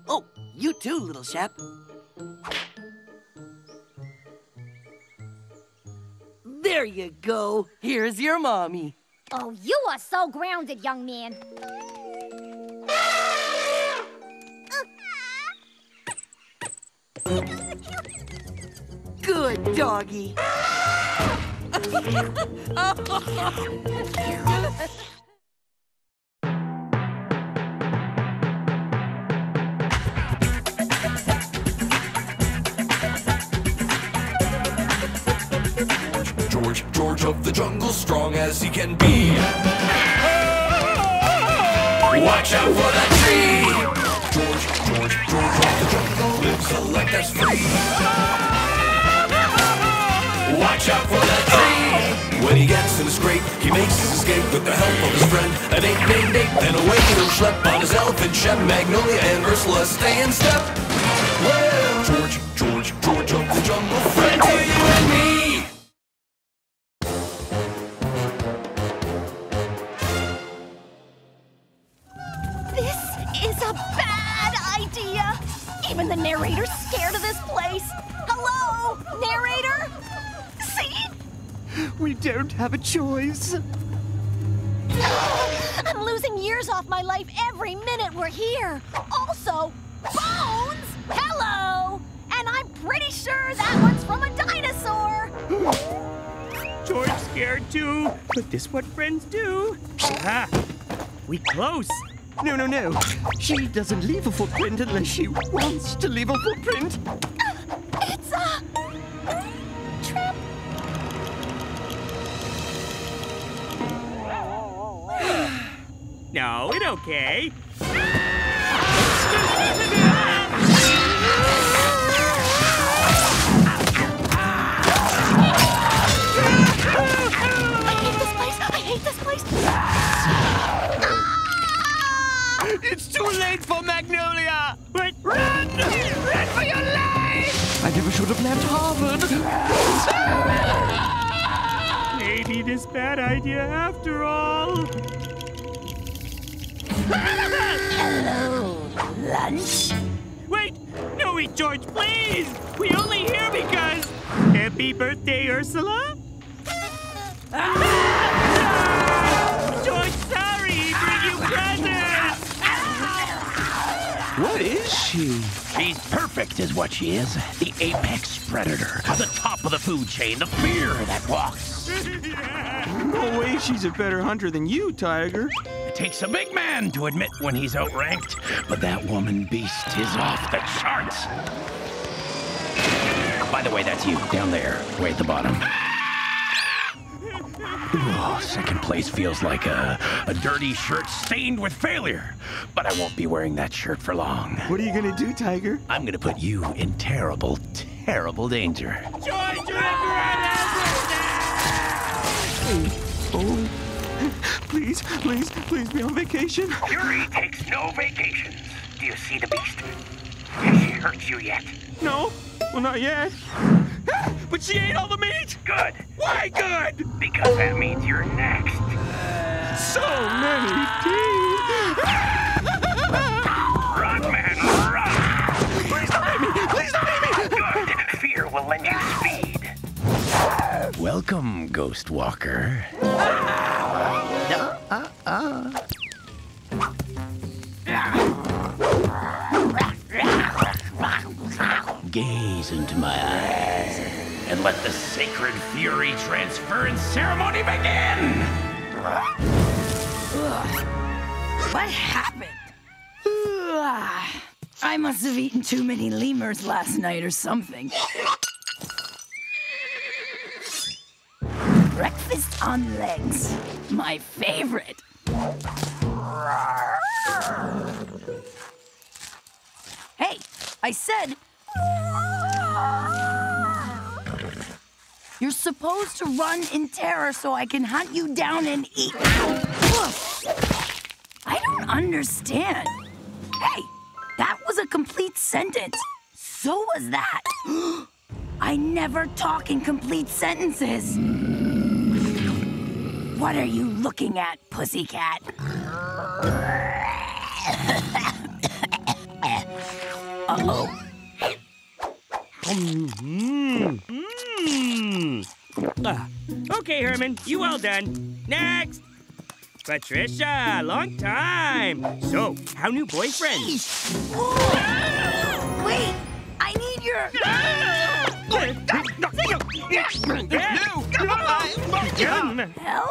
S19: Oh, you too, little Shep. There you go. Here's your mommy.
S16: Oh, you are so grounded, young man.
S19: Good doggy.
S1: George of the jungle, strong as he can be. Watch out for that tree! George of the jungle lives a life that's free. Watch out for that tree! When he gets in a scrape, he makes his escape with the help of his friend, an ape named Ape. Then away he'll schlep on his elephant Shep. Magnolia and Ursula stay in step. Well, George of the jungle, friend to you and me.
S10: This is a bad idea. Even the narrator's scared of this place. Hello, narrator? See?
S3: We don't have a choice.
S10: I'm losing years off my life every minute we're here. Also, bones! Hello! And I'm pretty sure that one's from a dinosaur.
S6: George scared too, but this what friends do. Ah, we close.
S3: No. She doesn't leave a footprint unless she wants to leave a footprint.
S10: It's a trap.
S6: No, it okay.
S10: I hate this place.
S3: It's too late for Magnolia!
S6: But
S3: run! Run for your life! I never should have left Harvard.
S6: Maybe this bad idea after all.
S20: Hello, lunch?
S6: Wait! No, eat George, please! We only here because... Happy birthday, Ursula? George, sorry! Bring you presents!
S4: What is she? She's perfect is what she is. The apex predator. The top of the food chain. The fear that walks.
S8: No way she's a better hunter than you, Tiger.
S4: It takes a big man to admit when he's outranked, but that woman beast is off the charts. By the way, that's you, down there, way at the bottom. Oh, second place feels like a dirty shirt stained with failure. But I won't be wearing that shirt for long.
S8: What are you gonna do, Tiger?
S4: I'm gonna put you in terrible, terrible danger.
S6: George,
S8: Oh, please be on vacation.
S4: Fury takes no vacations. Do you see the beast? Has she hurt you yet?
S8: No, well, not yet. But she ate all the meat!
S4: Good.
S8: Why good?
S4: Because that means you're next.
S8: So many teeth!
S4: Run, man, run!
S8: Please don't hit me! Please don't hit me!
S4: Good. Fear will lend you speed. Welcome, Ghost Walker. Gaze into my eyes and let the sacred fury transference ceremony begin!
S20: What happened? I must have eaten too many lemurs last night or something. Breakfast on legs. My favorite. Hey, I said... You're supposed to run in terror so I can hunt you down and eat. I don't understand. Hey, that was a complete sentence. So was that. I never talk in complete sentences. What are you looking at, pussycat? Uh-oh.
S6: Okay, Herman, you all done. Next! Patricia, long time. So, how new boyfriend?
S20: Wait, I need your... Help?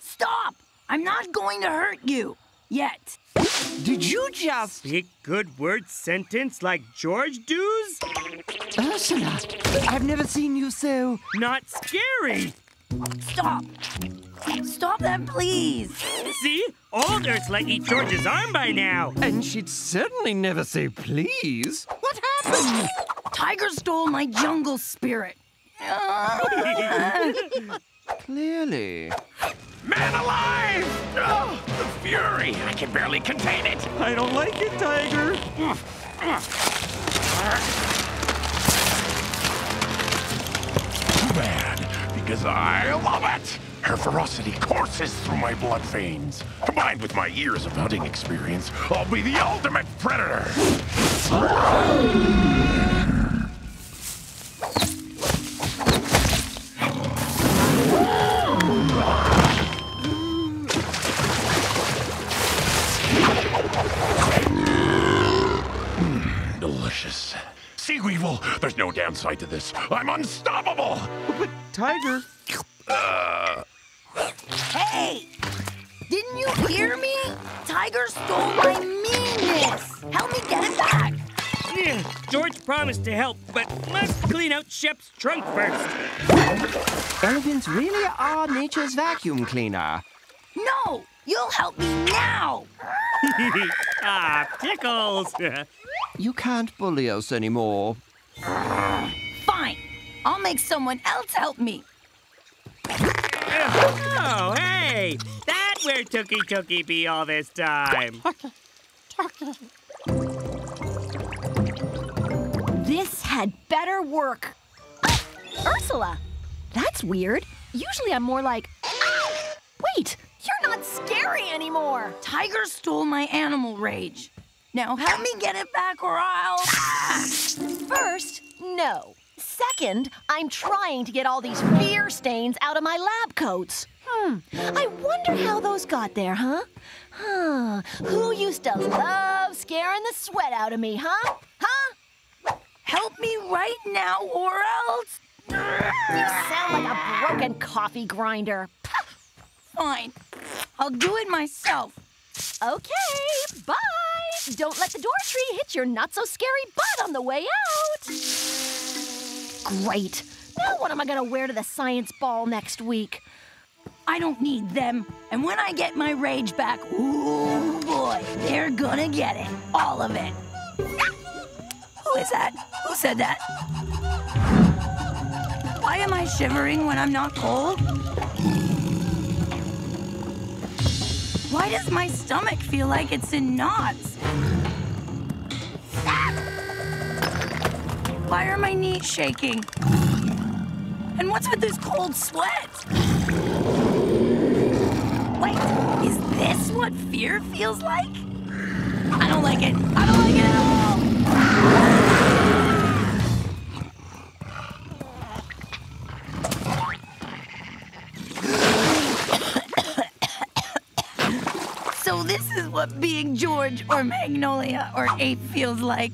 S20: Stop! I'm not going to hurt you. Yet.
S3: Did you just...
S6: Speak good word sentence like George does?
S3: Ursula, I've never seen you so...
S6: Not scary.
S20: Stop. Stop that, please.
S6: See? Old Ursula eat George's arm by now.
S3: And she'd certainly never say please. What happened?
S20: Tiger stole my jungle spirit.
S3: Clearly.
S4: Man alive! Oh, the fury! I can barely contain it.
S8: I don't like it, Tiger.
S4: Too bad, because I love it.
S13: Her ferocity courses through my blood veins. Combined with my years of hunting experience, I'll be the ultimate predator. Delicious. Sea weevil, there's no downside to this. I'm unstoppable.
S2: But Tiger...
S20: Hey! Didn't you hear me? Tiger stole my meanness! Help me get it back!
S6: Yeah, George promised to help, but must clean out Shep's trunk first.
S3: Elephants really are nature's vacuum cleaner.
S20: No! You'll help me now!
S6: Ah, tickles!
S3: You can't bully us anymore.
S20: Fine. I'll make someone else help me.
S6: Oh, hey! That's where Tookie be all this time.
S10: This had better work. Oh, Ursula, that's weird. Usually I'm more like, ow! Wait, you're not scary anymore.
S20: Tiger stole my animal rage. Now help me get it back or I'll...
S10: First, no. Second, I'm trying to get all these fear stains out of my lab coats. I wonder how those got there, huh? Who used to love scaring the sweat out of me, huh?
S20: Help me right now or else...
S10: You sound like a broken coffee grinder.
S20: Fine. I'll do it myself.
S10: Okay, bye. Don't let the door tree hit your not-so-scary butt on the way out. Great. Now what am I going to wear to the science ball next week?
S20: I don't need them. And when I get my rage back, ooh boy, they're gonna get it. All of it. Who is that? Who said that? Why am I shivering when I'm not cold? Why does my stomach feel like it's in knots? Why are my knees shaking? And what's with this cold sweat? Wait, is this what fear feels like? I don't like it. I don't like it at all. So this is what being George or Magnolia or Ape feels like.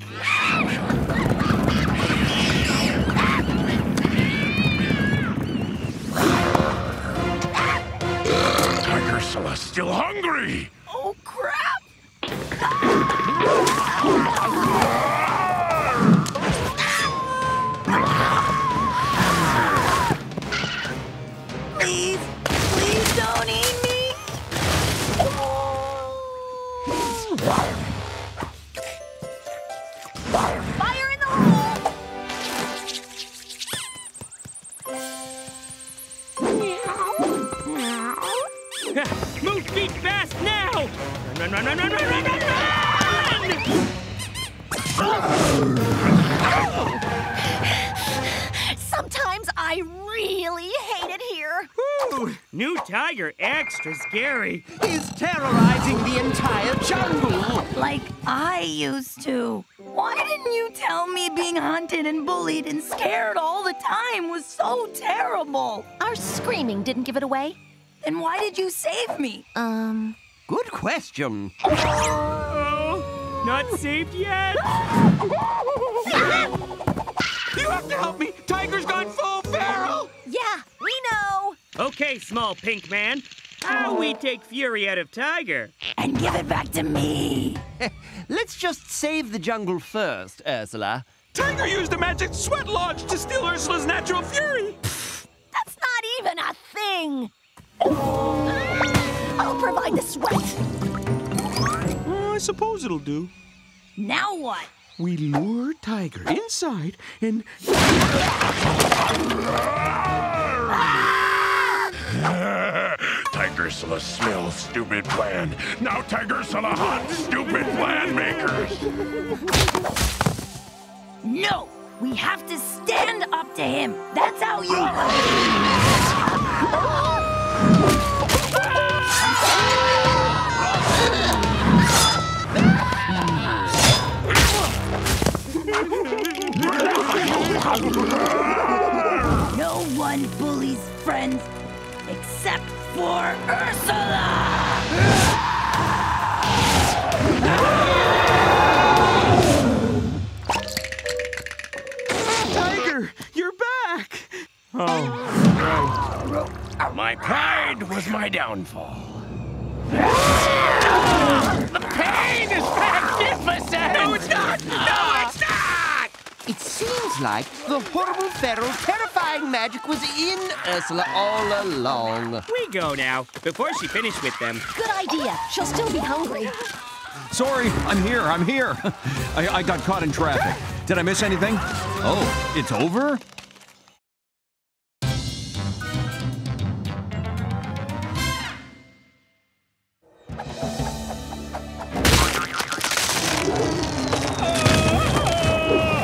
S13: Tigersula's still hungry!
S20: Oh, crap! Please, please don't eat me!
S10: Fire in the hole!
S6: Move feet fast now! Run, run, run, run, run, run, run, run!
S10: Sometimes I really hate it here.
S6: Ooh, new tiger, extra scary.
S3: He's terrorizing the entire jungle.
S20: Like I used to. Why didn't you tell me being hunted and bullied and scared all the time was so terrible?
S10: Our screaming didn't give it away.
S20: Then why did you save me?
S3: Good question.
S6: Oh, not saved yet?
S2: You have to help me! Tiger's gone full feral!
S10: Yeah, we know.
S6: Okay, small pink man. How we take fury out of Tiger?
S20: And give it back to me.
S3: Let's just save the jungle first, Ursula.
S2: Tiger used a magic sweat lodge to steal Ursula's natural fury!
S10: That's not even a thing. I'll provide the sweat.
S2: I suppose it'll do.
S20: Now what?
S2: We lure Tiger inside and...
S13: Tigersula smells stupid plan. Now Tigersula hunts stupid plan makers.
S20: No! We have to stand up to him. That's how you... No one bullies friends except for Ursula!
S5: Tiger, you're back!
S13: My pride was my downfall.
S5: The pain is magnificent! No, it's not! No, it's not!
S3: It seems like the horrible, feral, terrifying magic was in Ursula all along.
S6: We go now, before she finished with them.
S10: Good idea. She'll still be hungry.
S22: Sorry, I'm here. I got caught in traffic. Did I miss anything? Oh, it's over?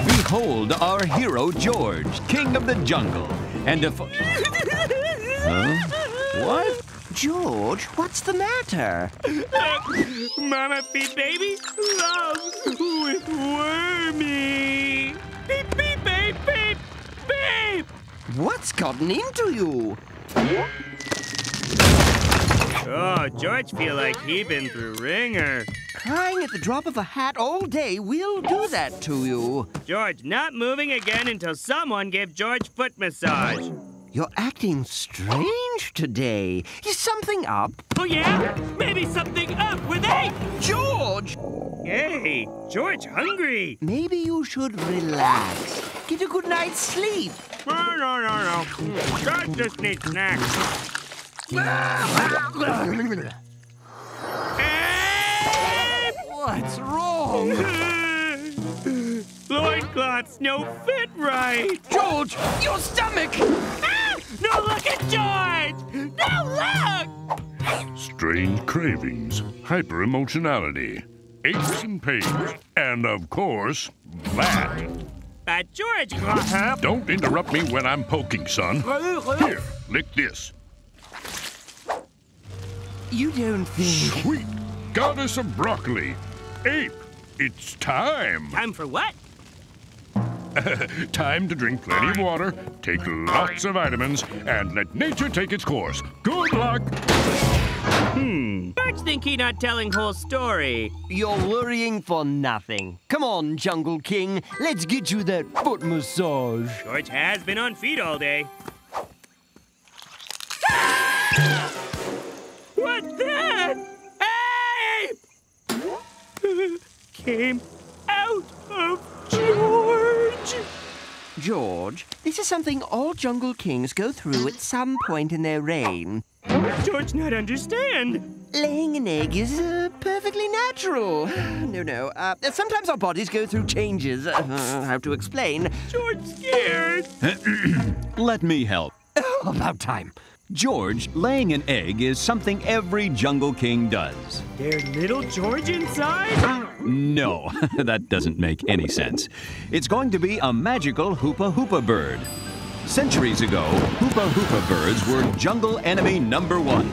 S22: Behold our hero, George, king of the jungle. And if... Huh? What?
S3: George, what's the matter?
S6: Mama feed baby loves with wormy. Beep, beep, beep, beep, beep.
S3: What's gotten into you?
S6: Oh, George feel like he been through ringer.
S3: Crying at the drop of a hat all day will do that to you.
S6: George, not moving again until someone give George foot massage.
S3: You're acting strange today. Is something up?
S6: Oh, yeah? Maybe something up with Ape!
S3: George!
S6: Hey, George hungry.
S3: Maybe you should relax. Get a good night's sleep.
S6: No. George just needs snacks.
S3: What's wrong?
S6: Loincloths no fit right.
S5: George, your stomach!
S6: No, look at George! No, look!
S13: Strange cravings, hyper-emotionality, aches and pains, and of course, that.
S6: But George...
S13: Don't interrupt me when I'm poking, son. Here, lick this.
S3: You don't think...
S13: Sweet goddess of broccoli. Ape, it's time.
S6: Time for what?
S13: Time to drink plenty of water, take lots of vitamins, and let nature take its course. Good luck!
S6: George think he not telling whole story.
S3: You're worrying for nothing. Come on, Jungle King. Let's get you that foot massage.
S6: George has been on feet all day. What's that? Ape! Came out of George.
S3: George, this is something all Jungle Kings go through at some point in their reign.
S6: George not understand.
S3: Laying an egg is perfectly natural. No. Sometimes our bodies go through changes. How to explain?
S6: George scared.
S22: Let me help.
S3: Oh, about time.
S22: George, laying an egg is something every Jungle King does.
S6: There's little George inside?
S22: No, that doesn't make any sense. It's going to be a magical Hoopa Hoopa bird. Centuries ago, Hoopa Hoopa birds were jungle enemy #1.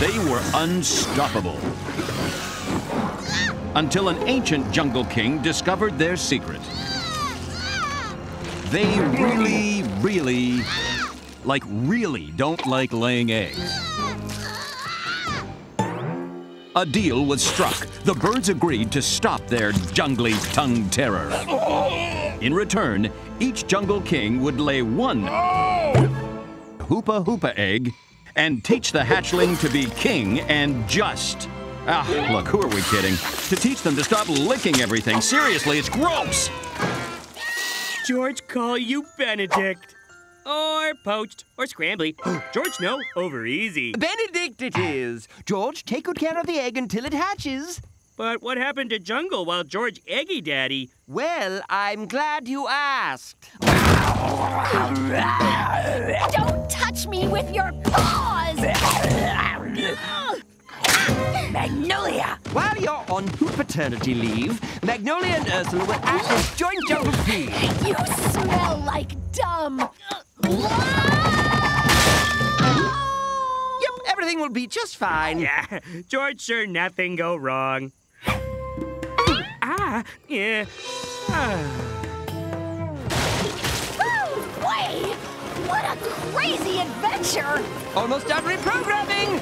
S22: They were unstoppable. Until an ancient Jungle King discovered their secret. They really don't like laying eggs. A deal was struck. The birds agreed to stop their jungly tongue terror. In return, each Jungle King would lay one Hoopa Hoopa egg and teach the hatchling to be king and just. Look, who are we kidding? To teach them to stop licking everything. Seriously, it's gross!
S6: George call you Benedict. Or poached, or scrambly. George, no, over easy.
S3: Benedict it is. George, take good care of the egg until it hatches.
S6: But what happened to Jungle while George eggy daddy?
S3: Well, I'm glad you asked.
S10: Don't touch me with your paws!
S3: Magnolia! While you're on paternity leave, Magnolia and Ursula will act as joint jungle team.
S10: You smell like dumb.
S3: Yep, everything will be just fine.
S6: Yeah, George sure nothing go wrong. Yeah.
S10: Wait! What a crazy adventure!
S15: Almost done reprogramming!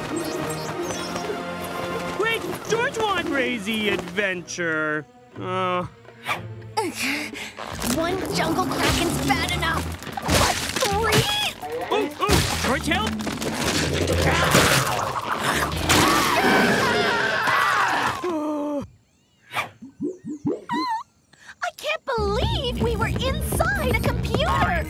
S6: Wait, George want crazy adventure. Oh.
S10: One jungle kraken's bad enough. But 3?
S6: Oh, George, help!
S10: I can't believe we were inside a computer!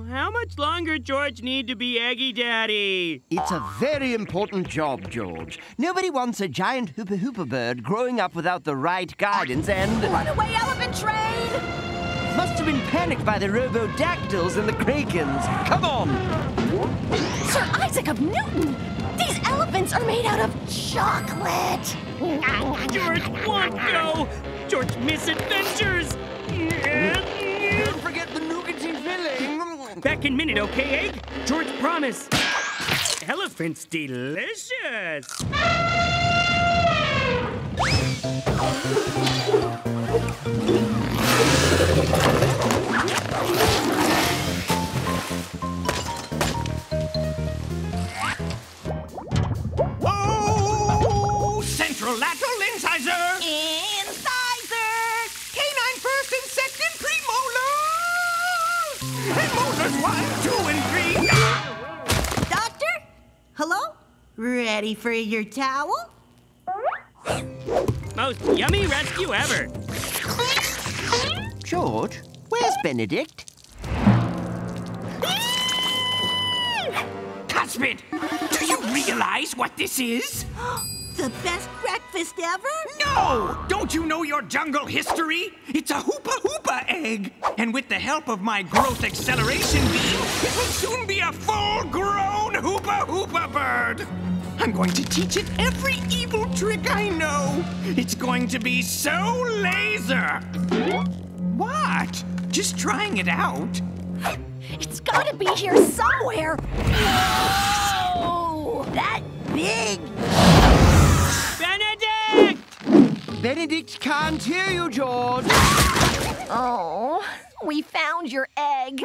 S6: How much longer George need to be Eggy Daddy?
S3: It's a very important job, George. Nobody wants a giant hoopa bird growing up without the right guidance and...
S10: Runaway elephant train!
S3: Must have been panicked by the robodactyls and the krakens. Come on!
S10: Sir Isaac of Newton! These elephants are made out of chocolate!
S6: George won't go! George misadventures!
S3: Don't forget the nougaty filling!
S6: Back in minute, okay, Egg? George promise! Elephant's delicious!
S5: Oh! Central lateral incisor!
S10: Incisor!
S5: Canine first and second premolars! And molars 1, 2, and 3.
S9: Doctor? Hello? Ready for your towel?
S6: Most yummy rescue ever.
S3: George, where's Benedict?
S5: Cuspid, do you realize what this is?
S9: The best breakfast ever?
S5: No! Don't you know your jungle history? It's a hoopa hoopa egg. And with the help of my growth acceleration beam, it will soon be a full-grown hoopa hoopa bird. I'm going to teach it every evil trick I know. It's going to be so laser. What? Just trying it out.
S10: It's gotta be here somewhere! Whoa!
S9: That big!
S6: Benedict!
S3: Benedict can't hear you, George!
S10: Oh, we found your egg.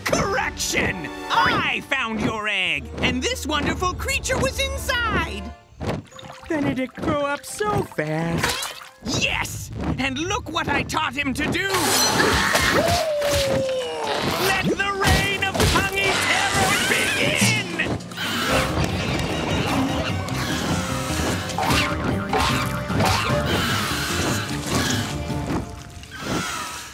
S5: Correction! I found your egg, and this wonderful creature was inside.
S6: Benedict grew up so fast.
S5: Yes! And look what I taught him to do! Let the reign of tonguey terror begin!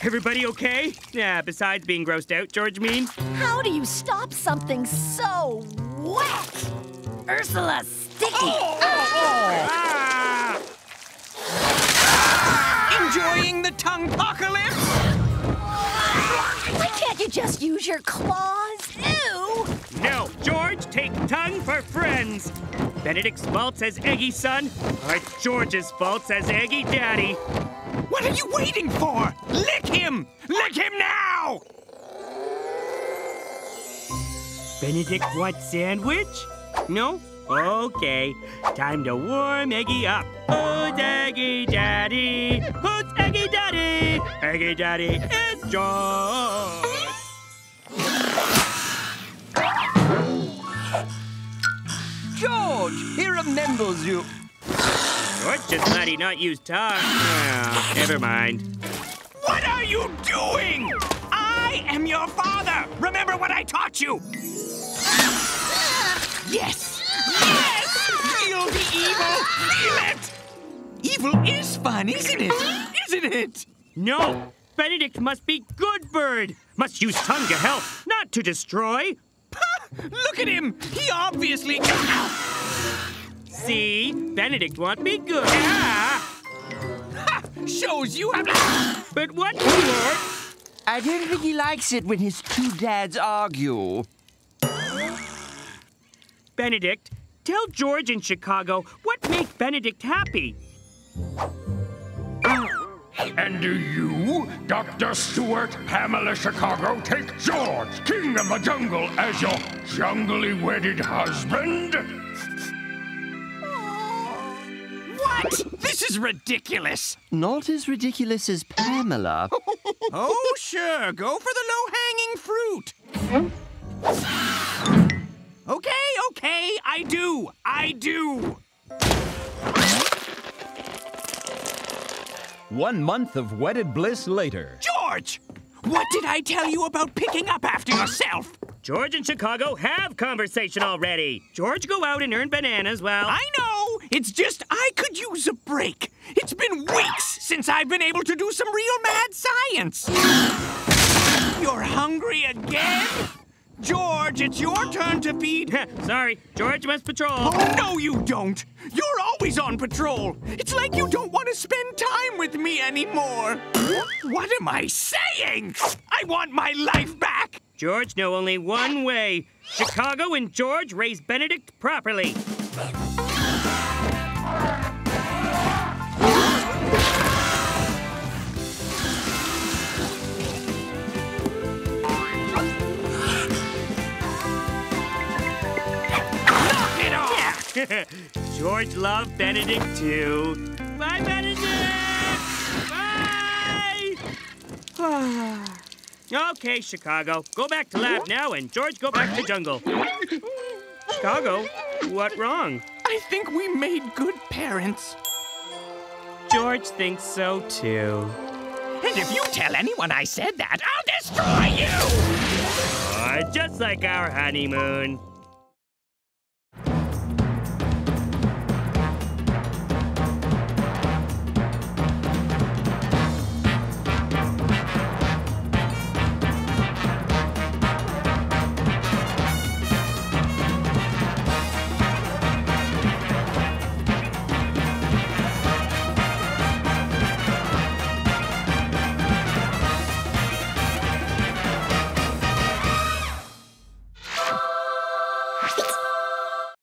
S6: Everybody okay? Yeah, besides being grossed out, George mean?
S10: How do you stop something so wet?
S9: Ursula, sticky!
S5: Enjoying the tongue-pocalypse?
S10: Why can't you just use your claws? Ew!
S6: No, George, take tongue for friends. Benedict's fault as Eggy son, or George's fault as Eggy daddy.
S5: What are you waiting for? Lick him! Lick him now!
S6: Benedict want sandwich? No? Okay. Time to warm Eggy up. Who's Eggy Daddy? Who's Eggy Daddy? Eggy Daddy is George.
S3: George, he remembers you.
S6: George just thought he'd not use tongue. Oh, never mind.
S5: What are you doing? I am your father. Remember what I taught you. Yes! Yes! Feel the evil! Feel it! Evil is fun, isn't it? Isn't it?
S6: No! Benedict must be good bird. Must use tongue to help, not to destroy.
S5: Look at him! He obviously...
S6: See? Benedict won't be good. Ah!
S5: Ha! Shows you have...
S6: But what, Lord?
S3: I don't think he likes it when his two dads argue.
S6: Benedict, tell George in Chicago what makes Benedict happy.
S13: And do you, Dr. Stewart Pamela Chicago, take George, King of the Jungle, as your jungly wedded husband?
S5: What? This is ridiculous.
S3: Not as ridiculous as Pamela.
S5: Oh, sure. Go for the low-hanging fruit. Okay, I do.
S22: 1 month of wedded bliss later.
S5: George! What did I tell you about picking up after yourself?
S6: George and Chicago have conversation already. George go out and earn bananas while...
S5: I know! It's just I could use a break. It's been weeks since I've been able to do some real mad science. You're hungry again? George, it's your turn to feed.
S6: Sorry, George must patrol.
S5: Oh, no, you don't. You're always on patrol. It's like you don't want to spend time with me anymore. What am I saying? I want my life back.
S6: George know only one way. Chicago and George raise Benedict properly. George loved Benedict too. Bye, Benedict! Bye! Okay, Chicago. Go back to lab now, and George go back to jungle. Chicago, what wrong?
S5: I think we made good parents.
S6: George thinks so too.
S5: And if you tell anyone I said that, I'll destroy you!
S6: Just like our honeymoon.